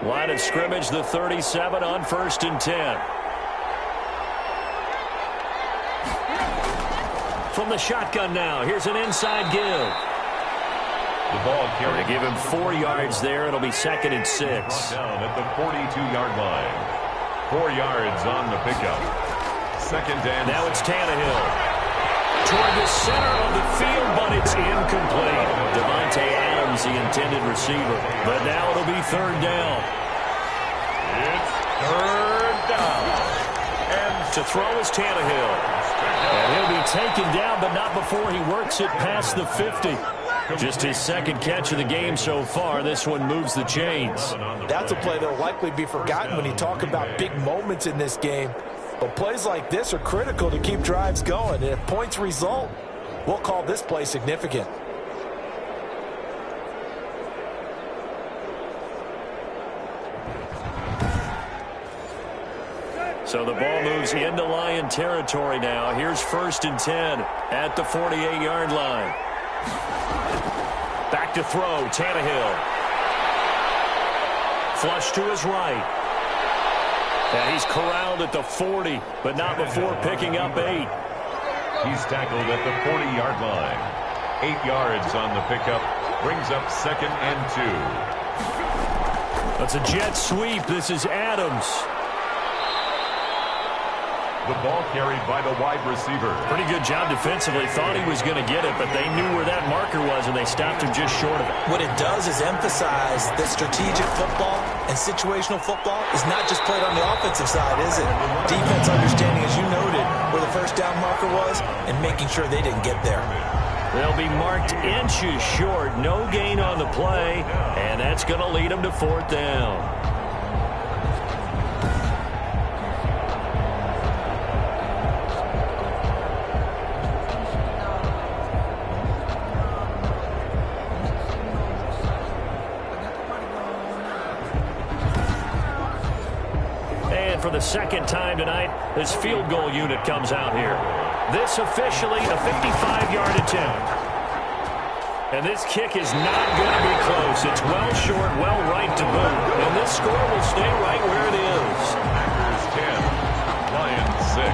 [SPEAKER 1] Line of scrimmage, the 37 on 1st and 10. From the shotgun now, here's an inside give.
[SPEAKER 4] The ball carried.
[SPEAKER 1] Give him 4 yards there. It'll be 2nd and 6.
[SPEAKER 4] Down at the 42-yard line. 4 yards on the pickup. 2nd and
[SPEAKER 1] now it's Tannehill. Toward the center of the field, but it's incomplete. Devontae Adams, the intended receiver. But now it'll be 3rd down.
[SPEAKER 4] It's 3rd down.
[SPEAKER 1] And to throw is Tannehill. And he'll be taken down, but not before he works it past the 50. Just his 2nd catch of the game so far. This one moves the chains.
[SPEAKER 2] That's a play that will likely be forgotten when you talk about big moments in this game. But plays like this are critical to keep drives going. And if points result, we'll call this play significant.
[SPEAKER 1] So the ball moves into Lion territory now. Here's 1st and 10 at the 48-yard line. Back to throw, Tannehill. Flush to his right. And he's corralled at the 40, but not before picking up 8.
[SPEAKER 4] He's tackled at the 40-yard line. 8 yards on the pickup. Brings up 2nd and 2.
[SPEAKER 1] That's a jet sweep. This is Adams.
[SPEAKER 4] The ball carried by the wide receiver.
[SPEAKER 1] Pretty good job defensively. Thought he was going to get it, but they knew where that marker was, and they stopped him just short of it.
[SPEAKER 2] What it does is emphasize that strategic football and situational football is not just played on the offensive side, is it? Defense understanding, as you noted, where the first down marker was and making sure they didn't get there.
[SPEAKER 1] They'll be marked inches short. No gain on the play, and that's going to lead them to 4th down. For the 2nd time tonight, this field goal unit comes out here. This officially a 55-yard attempt. And this kick is not going to be close. It's well short, well right to boot. And this score will stay right where it is.
[SPEAKER 4] Packers 10, Lions 6.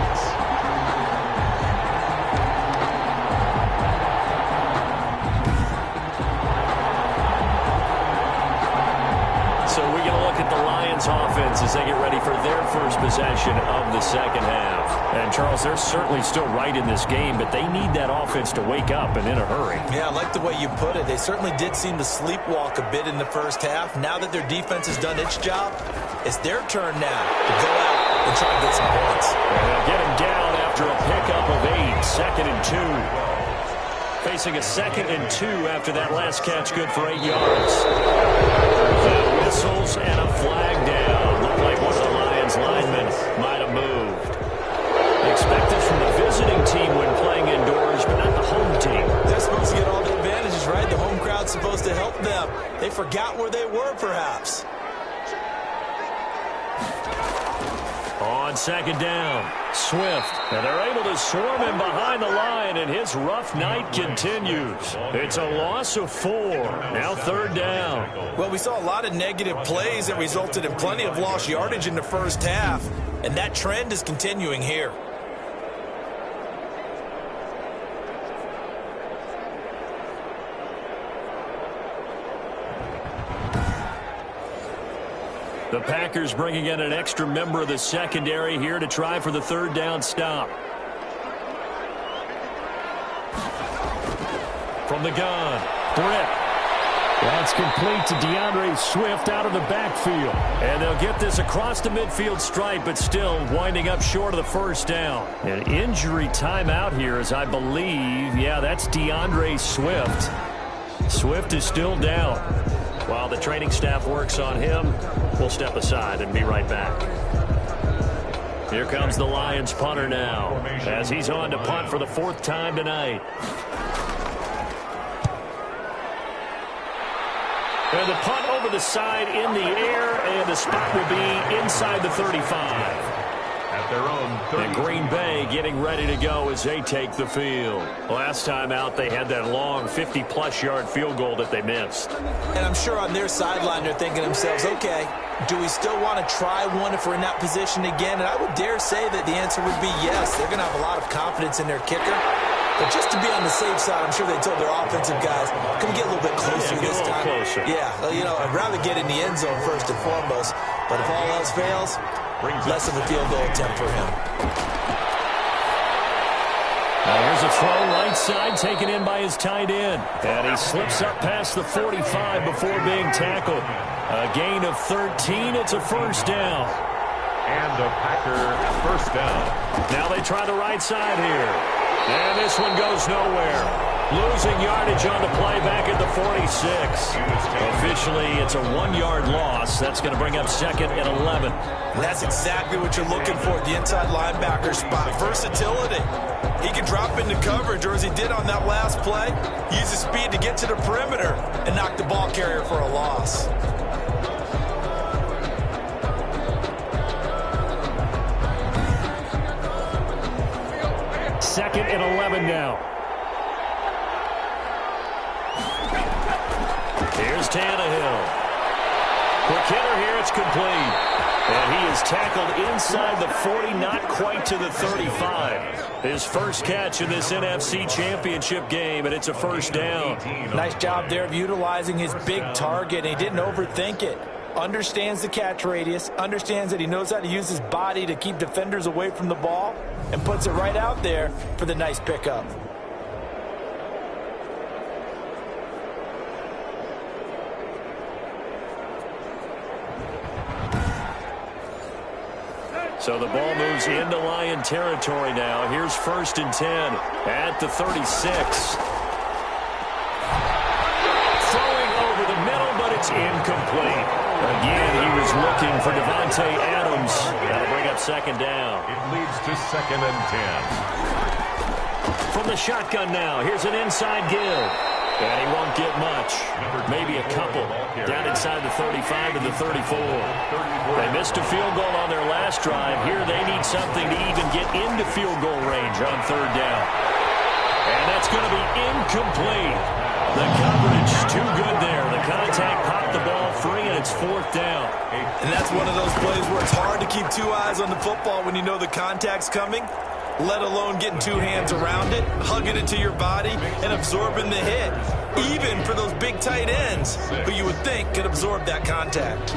[SPEAKER 1] So we're going to look at the Lions offense as they get ready for their first possession of the second half. And, Charles, they're certainly still right in this game, but they need that offense to wake up and in a hurry.
[SPEAKER 2] Yeah, I like the way you put it. They certainly did seem to sleepwalk a bit in the first half. Now that their defense has done its job, it's their turn now to go out and try to get some points.
[SPEAKER 1] And they'll get him down after a pickup of 8, 2nd and 2. Facing a 2nd and 2 after that last catch, good for 8 yards. Whistles and a flag down. Looked like one of the Lions linemen might have moved. Expect this from the visiting team when playing indoors, but not the home team.
[SPEAKER 2] They're supposed to get all the advantages, right? The home crowd's supposed to help them. They forgot where they were, perhaps.
[SPEAKER 1] On 2nd down, Swift. And they're able to swarm him behind the line, and his rough night continues. It's a loss of 4. Now 3rd down.
[SPEAKER 2] Well, we saw a lot of negative plays that resulted in plenty of lost yardage in the first half, and that trend is continuing here.
[SPEAKER 1] The Packers bringing in an extra member of the secondary here to try for the 3rd down stop. From the gun, Britt.
[SPEAKER 3] That's complete to DeAndre Swift out of the backfield.
[SPEAKER 1] And they'll get this across the midfield stripe, but still winding up short of the 1st down. An injury timeout here, as I believe. Yeah, that's DeAndre Swift. Swift is still down. While the training staff works on him, we'll step aside and be right back. Here comes the Lions punter now, as he's on to punt for the 4th time tonight. And the punt over the side in the air, and the spot will be inside the 35.
[SPEAKER 4] At their own 30.
[SPEAKER 1] And Green Bay getting ready to go as they take the field. Last time out, they had that long 50-plus yard field goal that they missed.
[SPEAKER 2] And I'm sure on their sideline they're thinking to themselves, okay, do we still want to try one if we're in that position again? And I would dare say that the answer would be yes. They're going to have a lot of confidence in their kicker. But just to be on the safe side, I'm sure they told their offensive guys, can we get a little bit closer this time?
[SPEAKER 1] Closer.
[SPEAKER 2] Yeah, you know, I'd rather get in the end zone first and foremost. But if all else fails, less of a field goal attempt for him.
[SPEAKER 1] Now here's a throw right side taken in by his tight end. And he slips up past the 45 before being tackled. A gain of 13. It's a 1st down.
[SPEAKER 4] And a Packer 1st down.
[SPEAKER 1] Now they try the right side here. And this one goes nowhere. Losing yardage on the play back at the 46. Officially, it's a 1-yard loss. That's going to bring up 2nd and 11.
[SPEAKER 2] And that's exactly what you're looking for at the inside linebacker spot. Versatility. He can drop into coverage, or as he did on that last play, use his speed to get to the perimeter and knock the ball carrier for a loss.
[SPEAKER 3] Second and 11 now.
[SPEAKER 1] Here's Tannehill. Quick hitter here, it's complete. And he is tackled inside the 40, not quite to the 35. His first catch in this NFC Championship game, and it's a 1st down.
[SPEAKER 2] Nice job there of utilizing his big target. He didn't overthink it. Understands the catch radius, understands that he knows how to use his body to keep defenders away from the ball, and puts it right out there for the nice pickup.
[SPEAKER 1] So the ball moves into Lion territory now. Here's 1st and 10 at the 36. Throwing over the middle, but it's incomplete. Again, he was looking for Devontae Adams. That'll bring up 2nd down.
[SPEAKER 4] It leads to 2nd and 10.
[SPEAKER 1] From the shotgun now, here's an inside give. And he won't get much. Maybe a couple. Down inside the 35 to the 34. They missed a field goal on their last drive. Here they need something to even get into field goal range on third down. And that's going to be incomplete. The coverage too good there. The contact popped the ball free, and it's fourth down.
[SPEAKER 2] And that's one of those plays where it's hard to keep two eyes on the football when you know the contact's coming, let alone getting two hands around it, hugging it to your body, and absorbing the hit, even for those big tight ends who you would think could absorb that contact.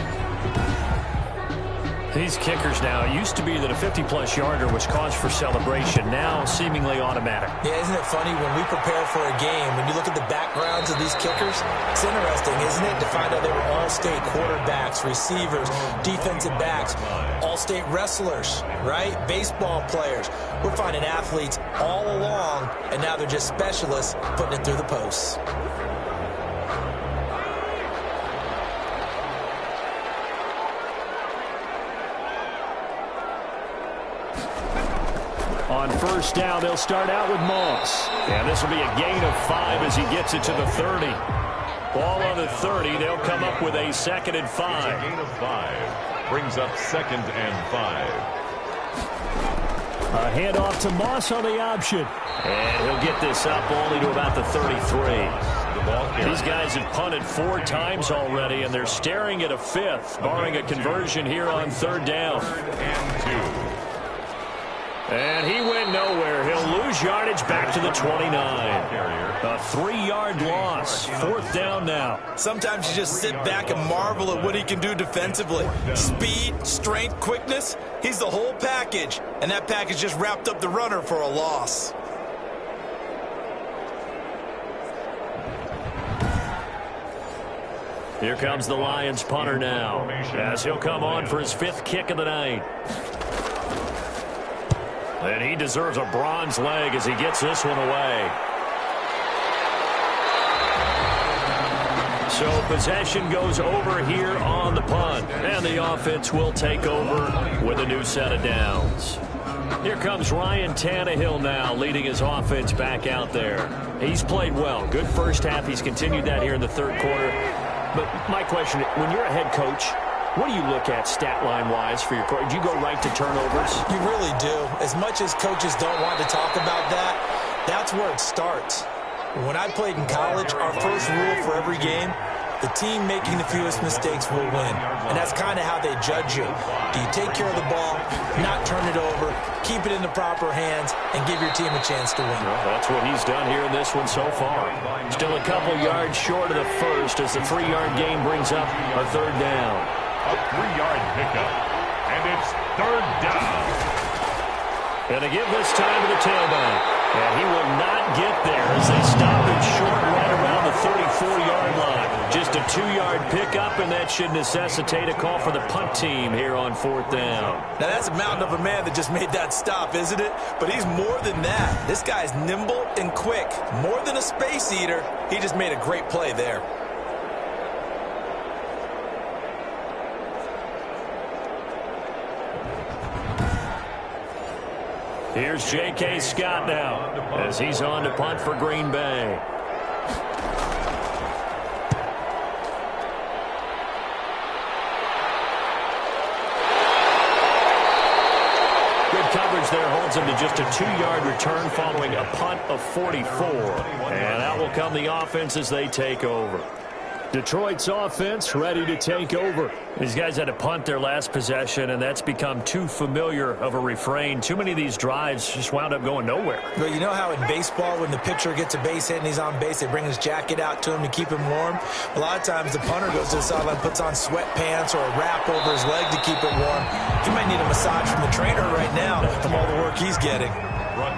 [SPEAKER 1] These kickers now, it used to be that a 50-plus yarder was cause for celebration, now seemingly automatic.
[SPEAKER 2] Yeah, isn't it funny when we prepare for a game, when you look at the backgrounds of these kickers, it's interesting, isn't it, to find out they were all-state quarterbacks, receivers, defensive backs, all-state wrestlers, right? Baseball players. We're finding athletes all along, and now they're just specialists putting it through the posts.
[SPEAKER 3] On first down, they'll start out with Moss.
[SPEAKER 1] And this will be a gain of 5 as he gets it to the 30. Ball on the 30. They'll come up with a 2nd and 5.
[SPEAKER 4] Gain of 5 brings up 2nd and 5.
[SPEAKER 3] A handoff to Moss on the option.
[SPEAKER 1] And he'll get this up only to about the 33. These guys have punted 4 times already, and they're staring at a 5th, barring a conversion here on third down.
[SPEAKER 4] 3rd and 2.
[SPEAKER 1] And he went nowhere. He'll lose yardage back to the 29. A 3-yard loss. 4th down now.
[SPEAKER 2] Sometimes you just sit back and marvel at what he can do defensively. Speed, strength, quickness. He's the whole package. And that package just wrapped up the runner for a loss.
[SPEAKER 1] Here comes the Lions punter now, as he'll come on for his 5th kick of the night. And he deserves a bronze leg as he gets this one away. So possession goes over here on the punt. And the offense will take over with a new set of downs. Here comes Ryan Tannehill now, leading his offense back out there. He's played well. Good first half. He's continued that here in the third quarter. But my question, when you're a head coach, what do you look at stat line-wise for your coach? Do you go right to turnovers?
[SPEAKER 2] You really do. As much as coaches don't want to talk about that, that's where it starts. When I played in college, our first rule for every game, the team making the fewest mistakes will win. And that's kind of how they judge you. Do you take care of the ball, not turn it over, keep it in the proper hands, and give your team a chance to win?
[SPEAKER 1] Well, that's what he's done here in this one so far. Still a couple yards short of the first as the 3-yard gain brings up a third down.
[SPEAKER 4] A 3-yard pickup. And it's 3rd down.
[SPEAKER 1] And to give this time to the tailback. And he will not get there as they stop it short right around the 34-yard line. Just a 2-yard pickup, and that should necessitate a call for the punt team here on 4th down.
[SPEAKER 2] Now, that's a mountain of a man that just made that stop, isn't it? But he's more than that. This guy's nimble and quick. More than a space eater, he just made a great play there.
[SPEAKER 1] Here's J.K. Scott now as he's on to punt for Green Bay. Good coverage there holds him to just a 2-yard return following a punt of 44. And out will come the offense as they take over.
[SPEAKER 3] Detroit's offense ready to take over.
[SPEAKER 1] These guys had to punt their last possession, and that's become too familiar of a refrain. Too many of these drives just wound up going nowhere.
[SPEAKER 2] But you know how in baseball, when the pitcher gets a base hit and he's on base, they bring his jacket out to him to keep him warm? A lot of times the punter goes to the sideline, puts on sweatpants or a wrap over his leg to keep it warm. He might need a massage from the trainer right now from all the work he's getting.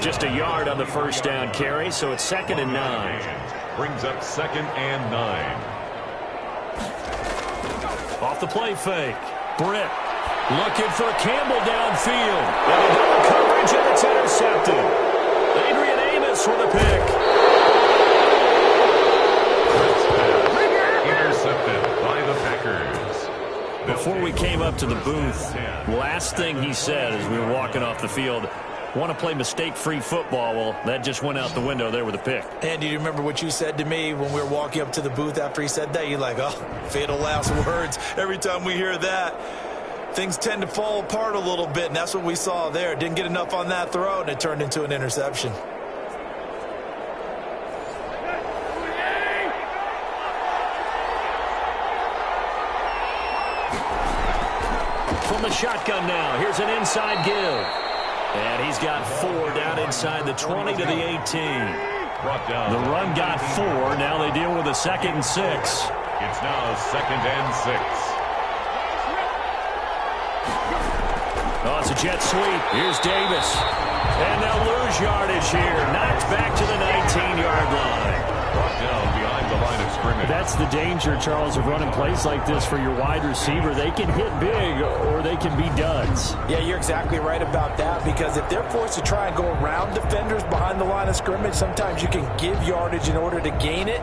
[SPEAKER 1] Just a yard on the first down carry, so it's 2nd and 9.
[SPEAKER 4] Brings up 2nd and 9.
[SPEAKER 1] Off the play fake. Britt looking for Campbell downfield. And a double coverage, and it's intercepted. Adrian Amos with a pick.
[SPEAKER 4] Intercepted by the Packers.
[SPEAKER 1] Before we came up to the booth, last thing he said as we were walking off the field, want to play mistake-free football. Well, that just went out the window there with a pick.
[SPEAKER 2] And do you remember what you said to me when we were walking up to the booth after he said that? You're like, oh, fatal last words. Every time we hear that, things tend to fall apart a little bit, and that's what we saw there. Didn't get enough on that throw, and it turned into an interception.
[SPEAKER 1] From the shotgun now, here's an inside give. And he's got 4 down inside the 20 to the 18. The run got 4. Now they deal with a 2nd and 6.
[SPEAKER 4] It's now 2nd and 6.
[SPEAKER 1] Oh, it's a jet sweep. Here's Davis. And they'll lose yardage here. Knocked back to the 19-yard line.
[SPEAKER 4] Brought down behind the line of scrimmage.
[SPEAKER 3] That's the danger, Charles, of running plays like this for your wide receiver. They can hit big or they can be duds.
[SPEAKER 2] Yeah, you're exactly right about that, because if they're forced to try and go around defenders behind the line of scrimmage, sometimes you can give yardage in order to gain it.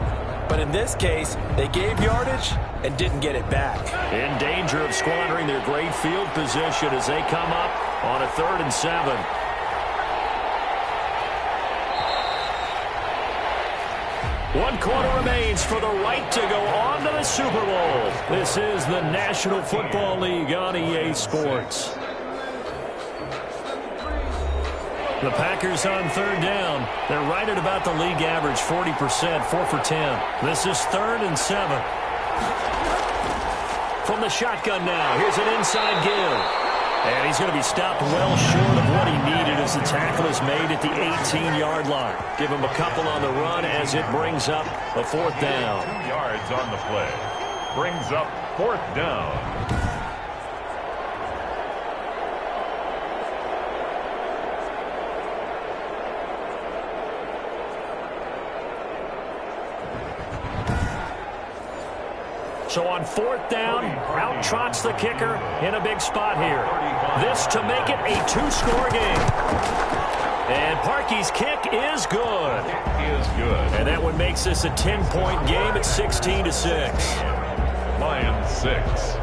[SPEAKER 2] But in this case, they gave yardage and didn't get it back.
[SPEAKER 1] In danger of squandering their great field position as they come up on a 3rd and 7. One quarter remains for the right to go on to the Super Bowl. This is the National Football League on EA Sports. The Packers on 3rd down. They're right at about the league average, 40%, 4 for 10. This is 3rd and 7. From the shotgun now, here's an inside give. And he's going to be stopped well short of what he needed as the tackle is made at the 18-yard line. Give him a couple on the run as it brings up a 4th down.
[SPEAKER 4] 2 yards on the play. Brings up 4th down.
[SPEAKER 1] So on 4th down, out trots the kicker in a big spot here. This to make it a 2-score game. And Parkey's kick is good. And that one makes this a 10-point game at 16-6.
[SPEAKER 4] Lions 6.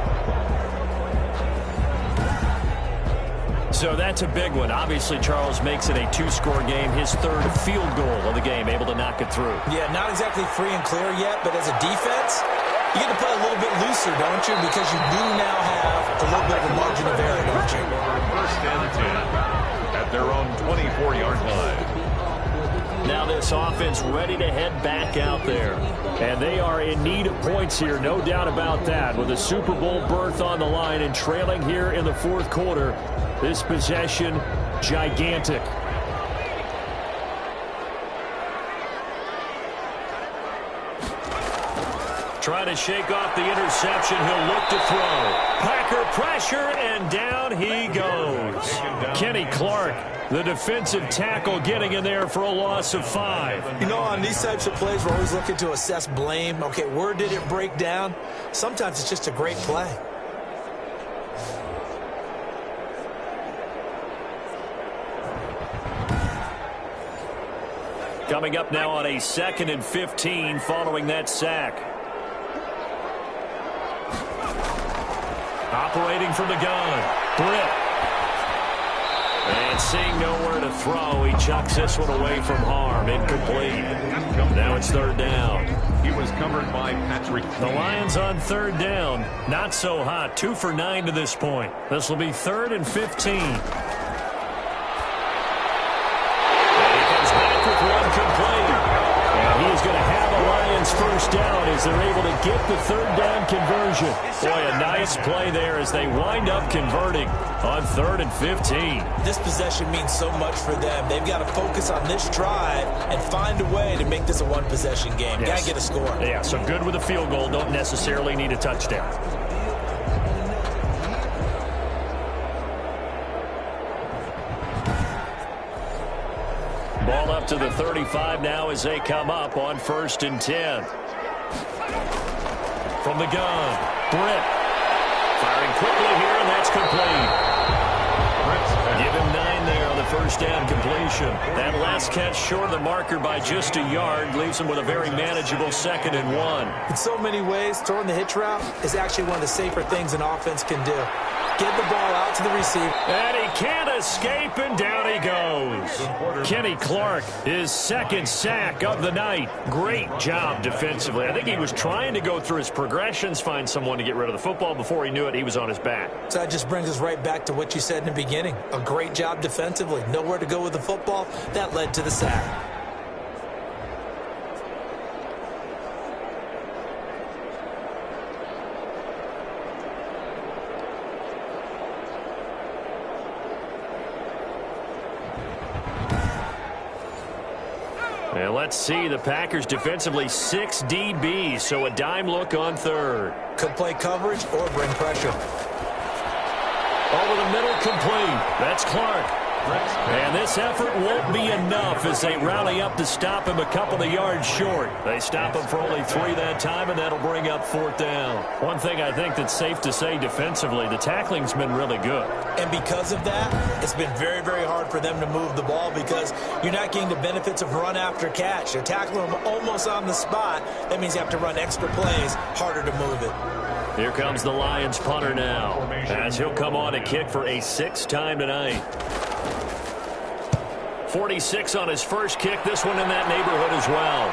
[SPEAKER 1] So that's a big one. Obviously, Charles makes it a 2-score game. His 3rd field goal of the game, able to knock it through.
[SPEAKER 2] Yeah, not exactly free and clear yet, but as a defense, you get to play a little bit looser, don't you? Because you do now have a little bit of a margin of error, don't you?
[SPEAKER 4] 1st and 10 at their own 24-yard line.
[SPEAKER 1] Now this offense ready to head back out there. And they are in need of points here, no doubt about that. With a Super Bowl berth on the line and trailing here in the 4th quarter, this possession, gigantic. Trying to shake off the interception. He'll look to throw. Packer pressure, and down he goes. Kenny Clark, the defensive tackle, getting in there for a loss of 5.
[SPEAKER 2] You know, on these types of plays, we're always looking to assess blame. Okay, where did it break down? Sometimes it's just a great play.
[SPEAKER 1] Coming up now on a 2nd and 15 following that sack. Operating from the gun, Britt. And seeing nowhere to throw, he chucks this one away from harm. Incomplete. Now it's 3rd down.
[SPEAKER 4] He was covered by Patrick.
[SPEAKER 1] The Lions on 3rd down. Not so hot. 2 for 9 to this point. This will be 3rd and 15. And he comes back with one complete. And he is going to have a Lions 1st down as they're able to get the 3rd down conversion. Boy, a nice play there as they wind up converting on 3rd and 15.
[SPEAKER 2] This possession means so much for them. They've got to focus on this drive and find a way to make this a one-possession game.
[SPEAKER 1] Yes.
[SPEAKER 2] Got to get a score.
[SPEAKER 1] Yeah, so good with a field goal. Don't necessarily need a touchdown. Ball up to the 35 now as they come up on 1st and 10. From the gun, Britt. Firing quickly here, and that's complete. Give him 9 there on the 1st down completion. That last catch short of the marker by just a yard leaves him with a very manageable 2nd and 1.
[SPEAKER 2] In so many ways, throwing the hitch route is actually one of the safer things an offense can do. Get the ball out to the receiver.
[SPEAKER 1] And he can't escape, and down he goes. Kenny Clark, his second sack of the night. Great job defensively. I think he was trying to go through his progressions, find someone to get rid of the football. Before he knew it, he was on his back.
[SPEAKER 2] So that just brings us right back to what you said in the beginning. A great job defensively. Nowhere to go with the football. That led to the sack.
[SPEAKER 1] And let's see, the Packers defensively 6 DBs, so a dime look on third.
[SPEAKER 2] Could play coverage or bring pressure.
[SPEAKER 1] Over the middle, complete. That's Clark. And this effort won't be enough as they rally up to stop him a couple of yards short. They stop him for only 3 that time, and that'll bring up 4th down. One thing I think that's safe to say defensively, the tackling's been really good.
[SPEAKER 2] And because of that, it's been very, very hard for them to move the ball because you're not getting the benefits of run after catch. They're tackling them almost on the spot. That means you have to run extra plays, harder to move it.
[SPEAKER 1] Here comes the Lions punter now, as he'll come on to kick for a 6th time tonight. 46 on his first kick, this one in that neighborhood as well.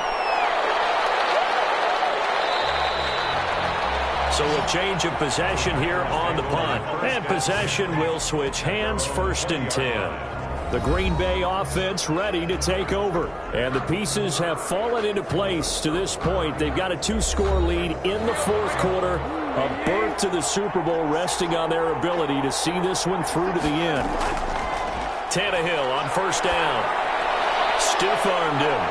[SPEAKER 1] So a change of possession here on the punt. And possession will switch hands, 1st and 10. The Green Bay offense ready to take over. And the pieces have fallen into place to this point. They've got a 2-score lead in the 4th quarter. A berth to the Super Bowl resting on their ability to see this one through to the end. Tannehill on 1st down. Stiff-armed him.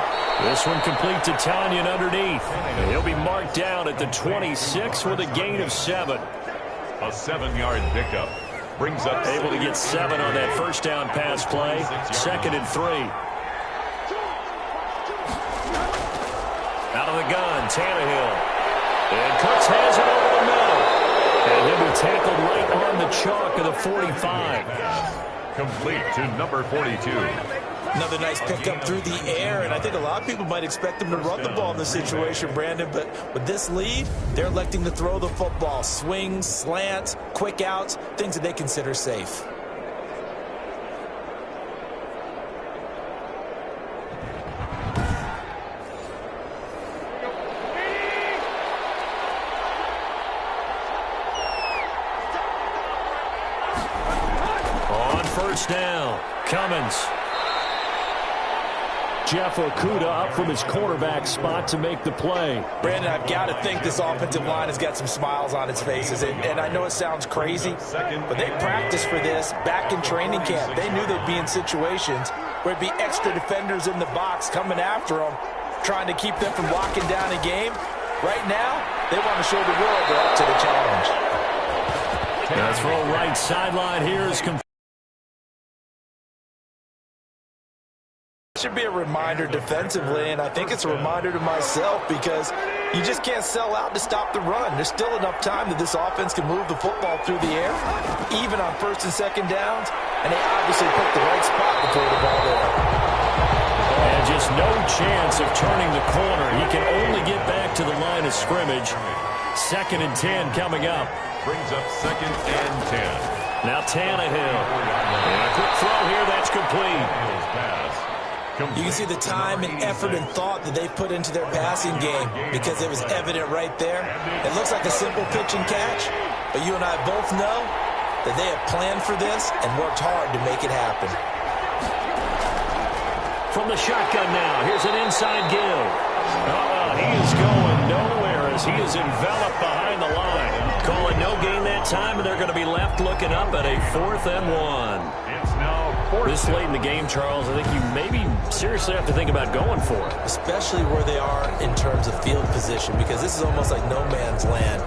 [SPEAKER 1] This one complete to Tanyan underneath. And he'll be marked down at the 26 with a gain of 7.
[SPEAKER 4] A 7-yard pickup. Brings up
[SPEAKER 1] able to get 7 on that 1st down pass play. 2nd and 3. Out of the gun, Tannehill. And Cooks has it over the middle. And he'll be tackled right on the chalk of the 45.
[SPEAKER 4] Complete to number 42.
[SPEAKER 2] Another nice pickup through the air, and I think a lot of people might expect them to run the ball in this situation, Brandon, but with this lead, they're electing to throw the football. Swings, slants, quick outs, things that they consider safe.
[SPEAKER 1] On 1st down, Cummins. Jeff Okuda up from his quarterback spot to make the play.
[SPEAKER 2] Brandon, I've got to think this offensive line has got some smiles on its faces. And I know it sounds crazy, but they practiced for this back in training camp. They knew they'd be in situations where it'd be extra defenders in the box coming after them, trying to keep them from locking down a game. Right now, they want to show the world they're up to the challenge.
[SPEAKER 1] Now throw right sideline here is complete.
[SPEAKER 2] Should be a reminder defensively, and I think it's a reminder to myself because you just can't sell out to stop the run. There's still enough time that this offense can move the football through the air, even on 1st and 2nd downs, and they obviously picked the right spot to throw the ball there.
[SPEAKER 1] And just no chance of turning the corner. He can only get back to the line of scrimmage. 2nd and 10 coming up.
[SPEAKER 4] Brings up 2nd and 10.
[SPEAKER 1] Now Tannehill. And a quick throw here, that's complete.
[SPEAKER 2] You can see the time and effort and thought that they put into their passing game because it was evident right there. It looks like a simple pitch and catch, but you and I both know that they have planned for this and worked hard to make it happen.
[SPEAKER 1] From the shotgun now, here's an inside give. He is going nowhere as he is enveloped behind the line. Calling no gain that time, and they're going to be left looking up at a 4th and 1.
[SPEAKER 4] It's now 4th.
[SPEAKER 1] This late in the game, Charles, I think you maybe seriously have to think about going for it.
[SPEAKER 2] Especially where they are in terms of field position, because this is almost like no man's land.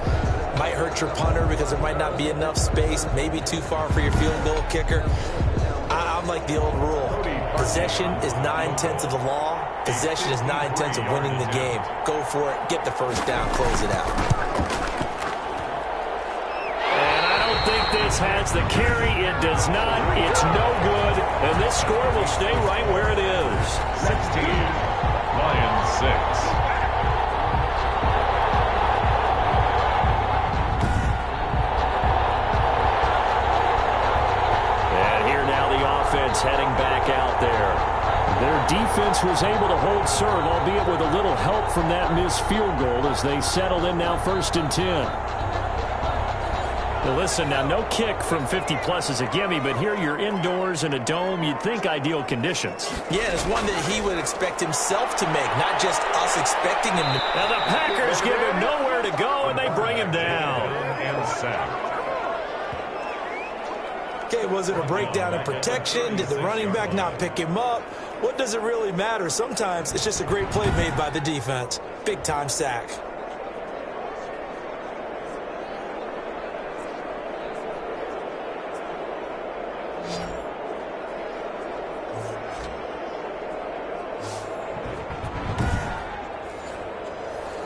[SPEAKER 2] Might hurt your punter because there might not be enough space, maybe too far for your field goal kicker. I'm like the old rule. Possession is 9/10 of the law. Possession is 9/10 of winning the game. Go for it. Get the 1st down. Close it out.
[SPEAKER 1] And I don't think this has the carry. It does not. It's no good. And this score will stay right where it is.
[SPEAKER 4] 16. Lions 6.
[SPEAKER 3] defense was able to hold serve, albeit with a little help from that missed field goal as they settle in now 1st and 10.
[SPEAKER 1] Well, listen, now no kick from 50-plus is a gimme, but here you're indoors in a dome. You'd think ideal conditions.
[SPEAKER 2] Yeah, it's one that he would expect himself to make, not just us expecting him to.
[SPEAKER 1] Now the Packers give him nowhere to go, and they bring him down.
[SPEAKER 4] And sack.
[SPEAKER 2] Okay, was it a breakdown in protection? Did the running back not pick him up? What does it really matter? Sometimes it's just a great play made by the defense. Big-time sack.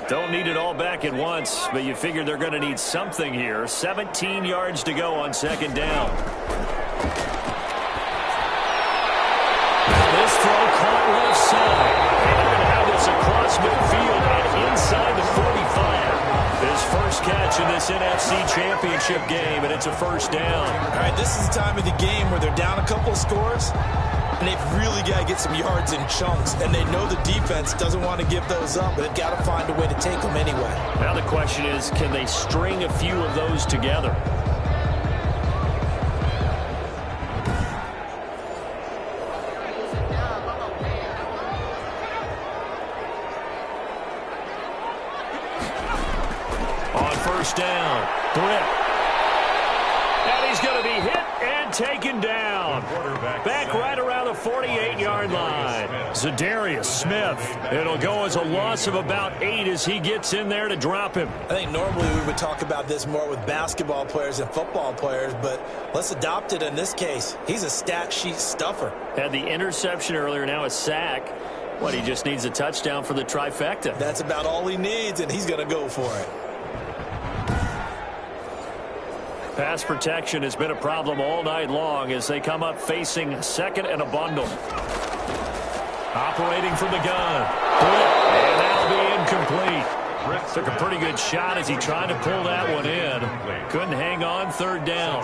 [SPEAKER 1] Don't need it all back at once, but you figure they're going to need something here. 17 yards to go on 2nd down. This throw caught left side. And they're going to have this across midfield and inside the 45. His first catch in this NFC Championship game, and it's a 1st down.
[SPEAKER 2] All right, this is the time of the game where they're down a couple of scores, and they've really got to get some yards in chunks, and they know the defense doesn't want to give those up, but they've got to find a way to take them anyway.
[SPEAKER 1] Now the question is, can they string a few of those together? On 1st down, Britt. And he's going to be hit and taken down. Back right around the 48-yard line. Za'Darius Smith. It'll go as a loss of about 8 as he gets in there to drop him.
[SPEAKER 2] I think normally we would talk about this more with basketball players and football players, but let's adopt it in this case. He's a stat sheet stuffer.
[SPEAKER 1] Had the interception earlier, now a sack. What, he just needs a touchdown for the trifecta.
[SPEAKER 2] That's about all he needs, and he's going to go for it.
[SPEAKER 1] Pass protection has been a problem all night long as they come up facing 2nd and a bundle. Operating from the gun. And that'll be incomplete. Took a pretty good shot as he tried to pull that one in. Couldn't hang on 3rd down.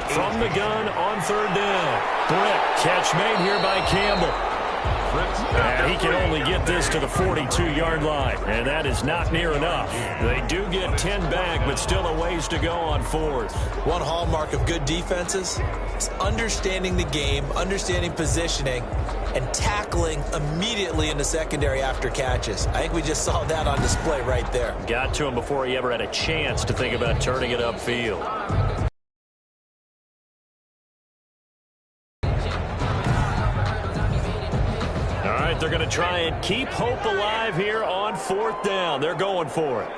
[SPEAKER 1] From the gun on 3rd down. Britt, catch made here by Campbell. And he can only get this to the 42-yard line, and that is not near enough. They do get 10 back, but still a ways to go on 4th.
[SPEAKER 2] One hallmark of good defenses is understanding the game, understanding positioning, and tackling immediately in the secondary after catches. I think we just saw that on display right there.
[SPEAKER 1] Got to him before he ever had a chance to think about turning it upfield. They're going to try and keep hope alive here on 4th down. They're going for it.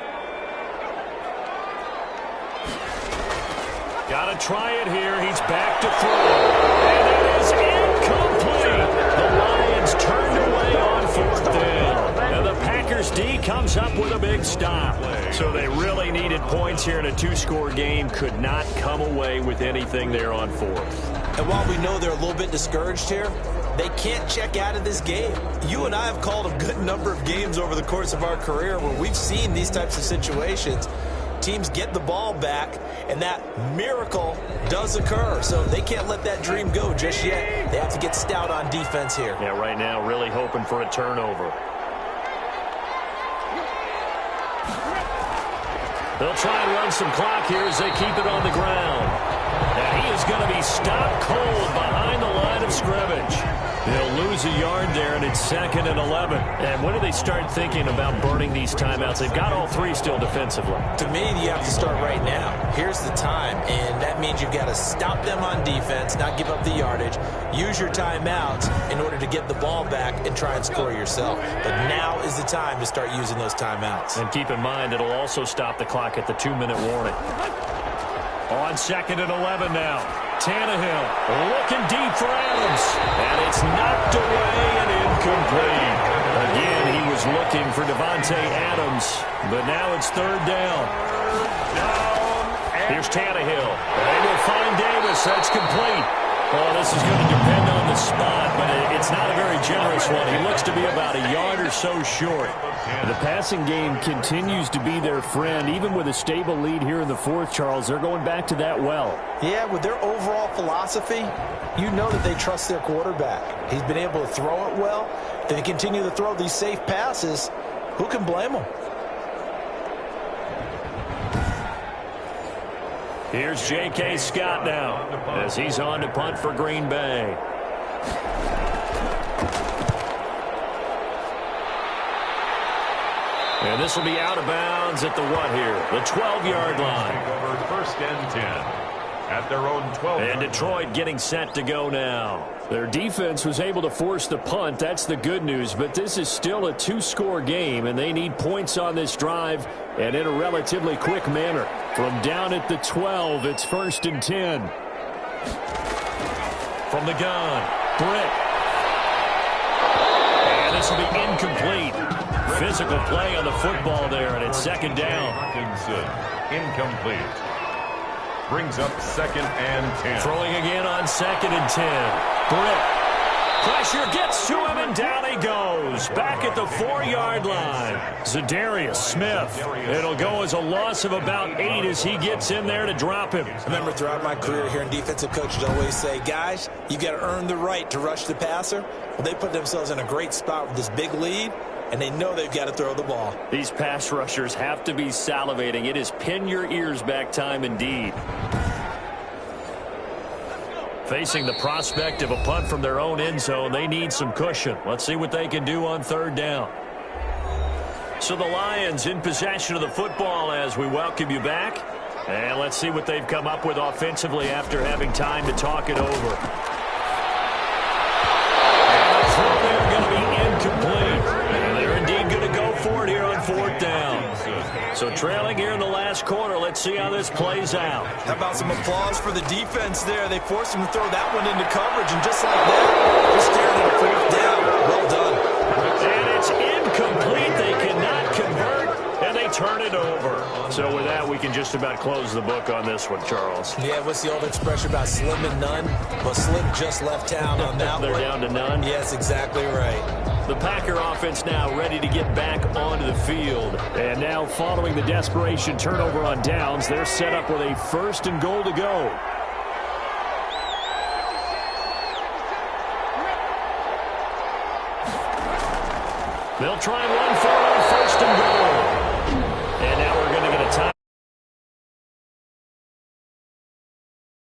[SPEAKER 1] Got to try it here. He's back to throw. And it is incomplete. The Lions turned away on 4th down. And the Packers D comes up with a big stop. So they really needed points here in a 2-score game. Could not come away with anything there on 4th.
[SPEAKER 2] And while we know they're a little bit discouraged here, they can't check out of this game. You and I have called a good number of games over the course of our career where we've seen these types of situations. Teams get the ball back, and that miracle does occur. So they can't let that dream go just yet. They have to get stout on defense here.
[SPEAKER 1] Yeah, right now really hoping for a turnover. They'll try and run some clock here as they keep it on the ground. And he is going to be stopped cold behind the line of scrimmage. They'll lose a yard there, and it's 2nd and 11. And when do they start thinking about burning these timeouts? They've got all 3 still defensively.
[SPEAKER 2] To me, you have to start right now. Here's the time, and that means you've got to stop them on defense, not give up the yardage, use your timeouts in order to get the ball back and try and score yourself. But now is the time to start using those timeouts.
[SPEAKER 1] And keep in mind, it'll also stop the clock at the 2-minute warning. On 2nd and 11 now. Tannehill looking deep for Adams. And it's knocked away and incomplete. Again, he was looking for Devontae Adams. But now it's 3rd down. Here's Tannehill. They will find Davis. That's complete. Oh, this is going to depend on the spot, but it's not a very generous one. He looks to be about a yard or so short.
[SPEAKER 3] The passing game continues to be their friend. Even with a stable lead here in the fourth, Charles, they're going back to that well.
[SPEAKER 2] Yeah, with their overall philosophy, you know that they trust their quarterback. He's been able to throw it well. If they continue to throw these safe passes, who can blame them?
[SPEAKER 1] Here's J.K. Scott now as he's on to punt for Green Bay. And this will be out of bounds at the what here? The 12-yard line.
[SPEAKER 4] Over first and 10 at their own 12.
[SPEAKER 1] And Detroit getting set to go now.
[SPEAKER 3] Their defense was able to force the punt. That's the good news. But this is still a two-score game, and they need points on this drive and in a relatively quick manner. From down at the 12, it's first and 10.
[SPEAKER 1] From the gun, Britt. And this will be incomplete. Physical play on the football there, and it's second down.
[SPEAKER 4] Hawkinson, incomplete. Brings up second and 10.
[SPEAKER 1] Throwing again on second and 10. Britt. Pressure gets to him, and down he goes. Back at the 4-yard line. Zadarius Smith. It'll go as a loss of about 8 as he gets in there to drop him.
[SPEAKER 2] I remember throughout my career here in defensive coaches always say, guys, you got to earn the right to rush the passer. Well, they put themselves in a great spot with this big lead, and they know they've got to throw the ball.
[SPEAKER 3] These pass rushers have to be salivating. It is pin your ears back time indeed.
[SPEAKER 1] Facing the prospect of a punt from their own end zone, they need some cushion. Let's see what they can do on third down. So the Lions in possession of the football as we welcome you back. And let's see what they've come up with offensively after having time to talk it over. And the throw there going to be incomplete. And they're indeed going to go for it here on fourth down. So trailing here in the last quarter, let's see how this plays out.
[SPEAKER 2] How about some applause for the defense there? They forced him to throw that one into coverage, and just like that, they're staring at a fourth down. Well done.
[SPEAKER 1] And it's incomplete. They cannot convert, and they turn it over.
[SPEAKER 3] So with that, we can just about close the book on this one, Charles.
[SPEAKER 2] Yeah, what's the old expression about slim and none? Well, Slim just left town on that
[SPEAKER 3] They're
[SPEAKER 2] one.
[SPEAKER 3] down to none?
[SPEAKER 2] Yes, exactly right.
[SPEAKER 1] The Packer offense now ready to get back onto the field.
[SPEAKER 3] And now following the desperation turnover on downs, they're set up with a first and goal to go.
[SPEAKER 1] They'll try and run for it on first and goal.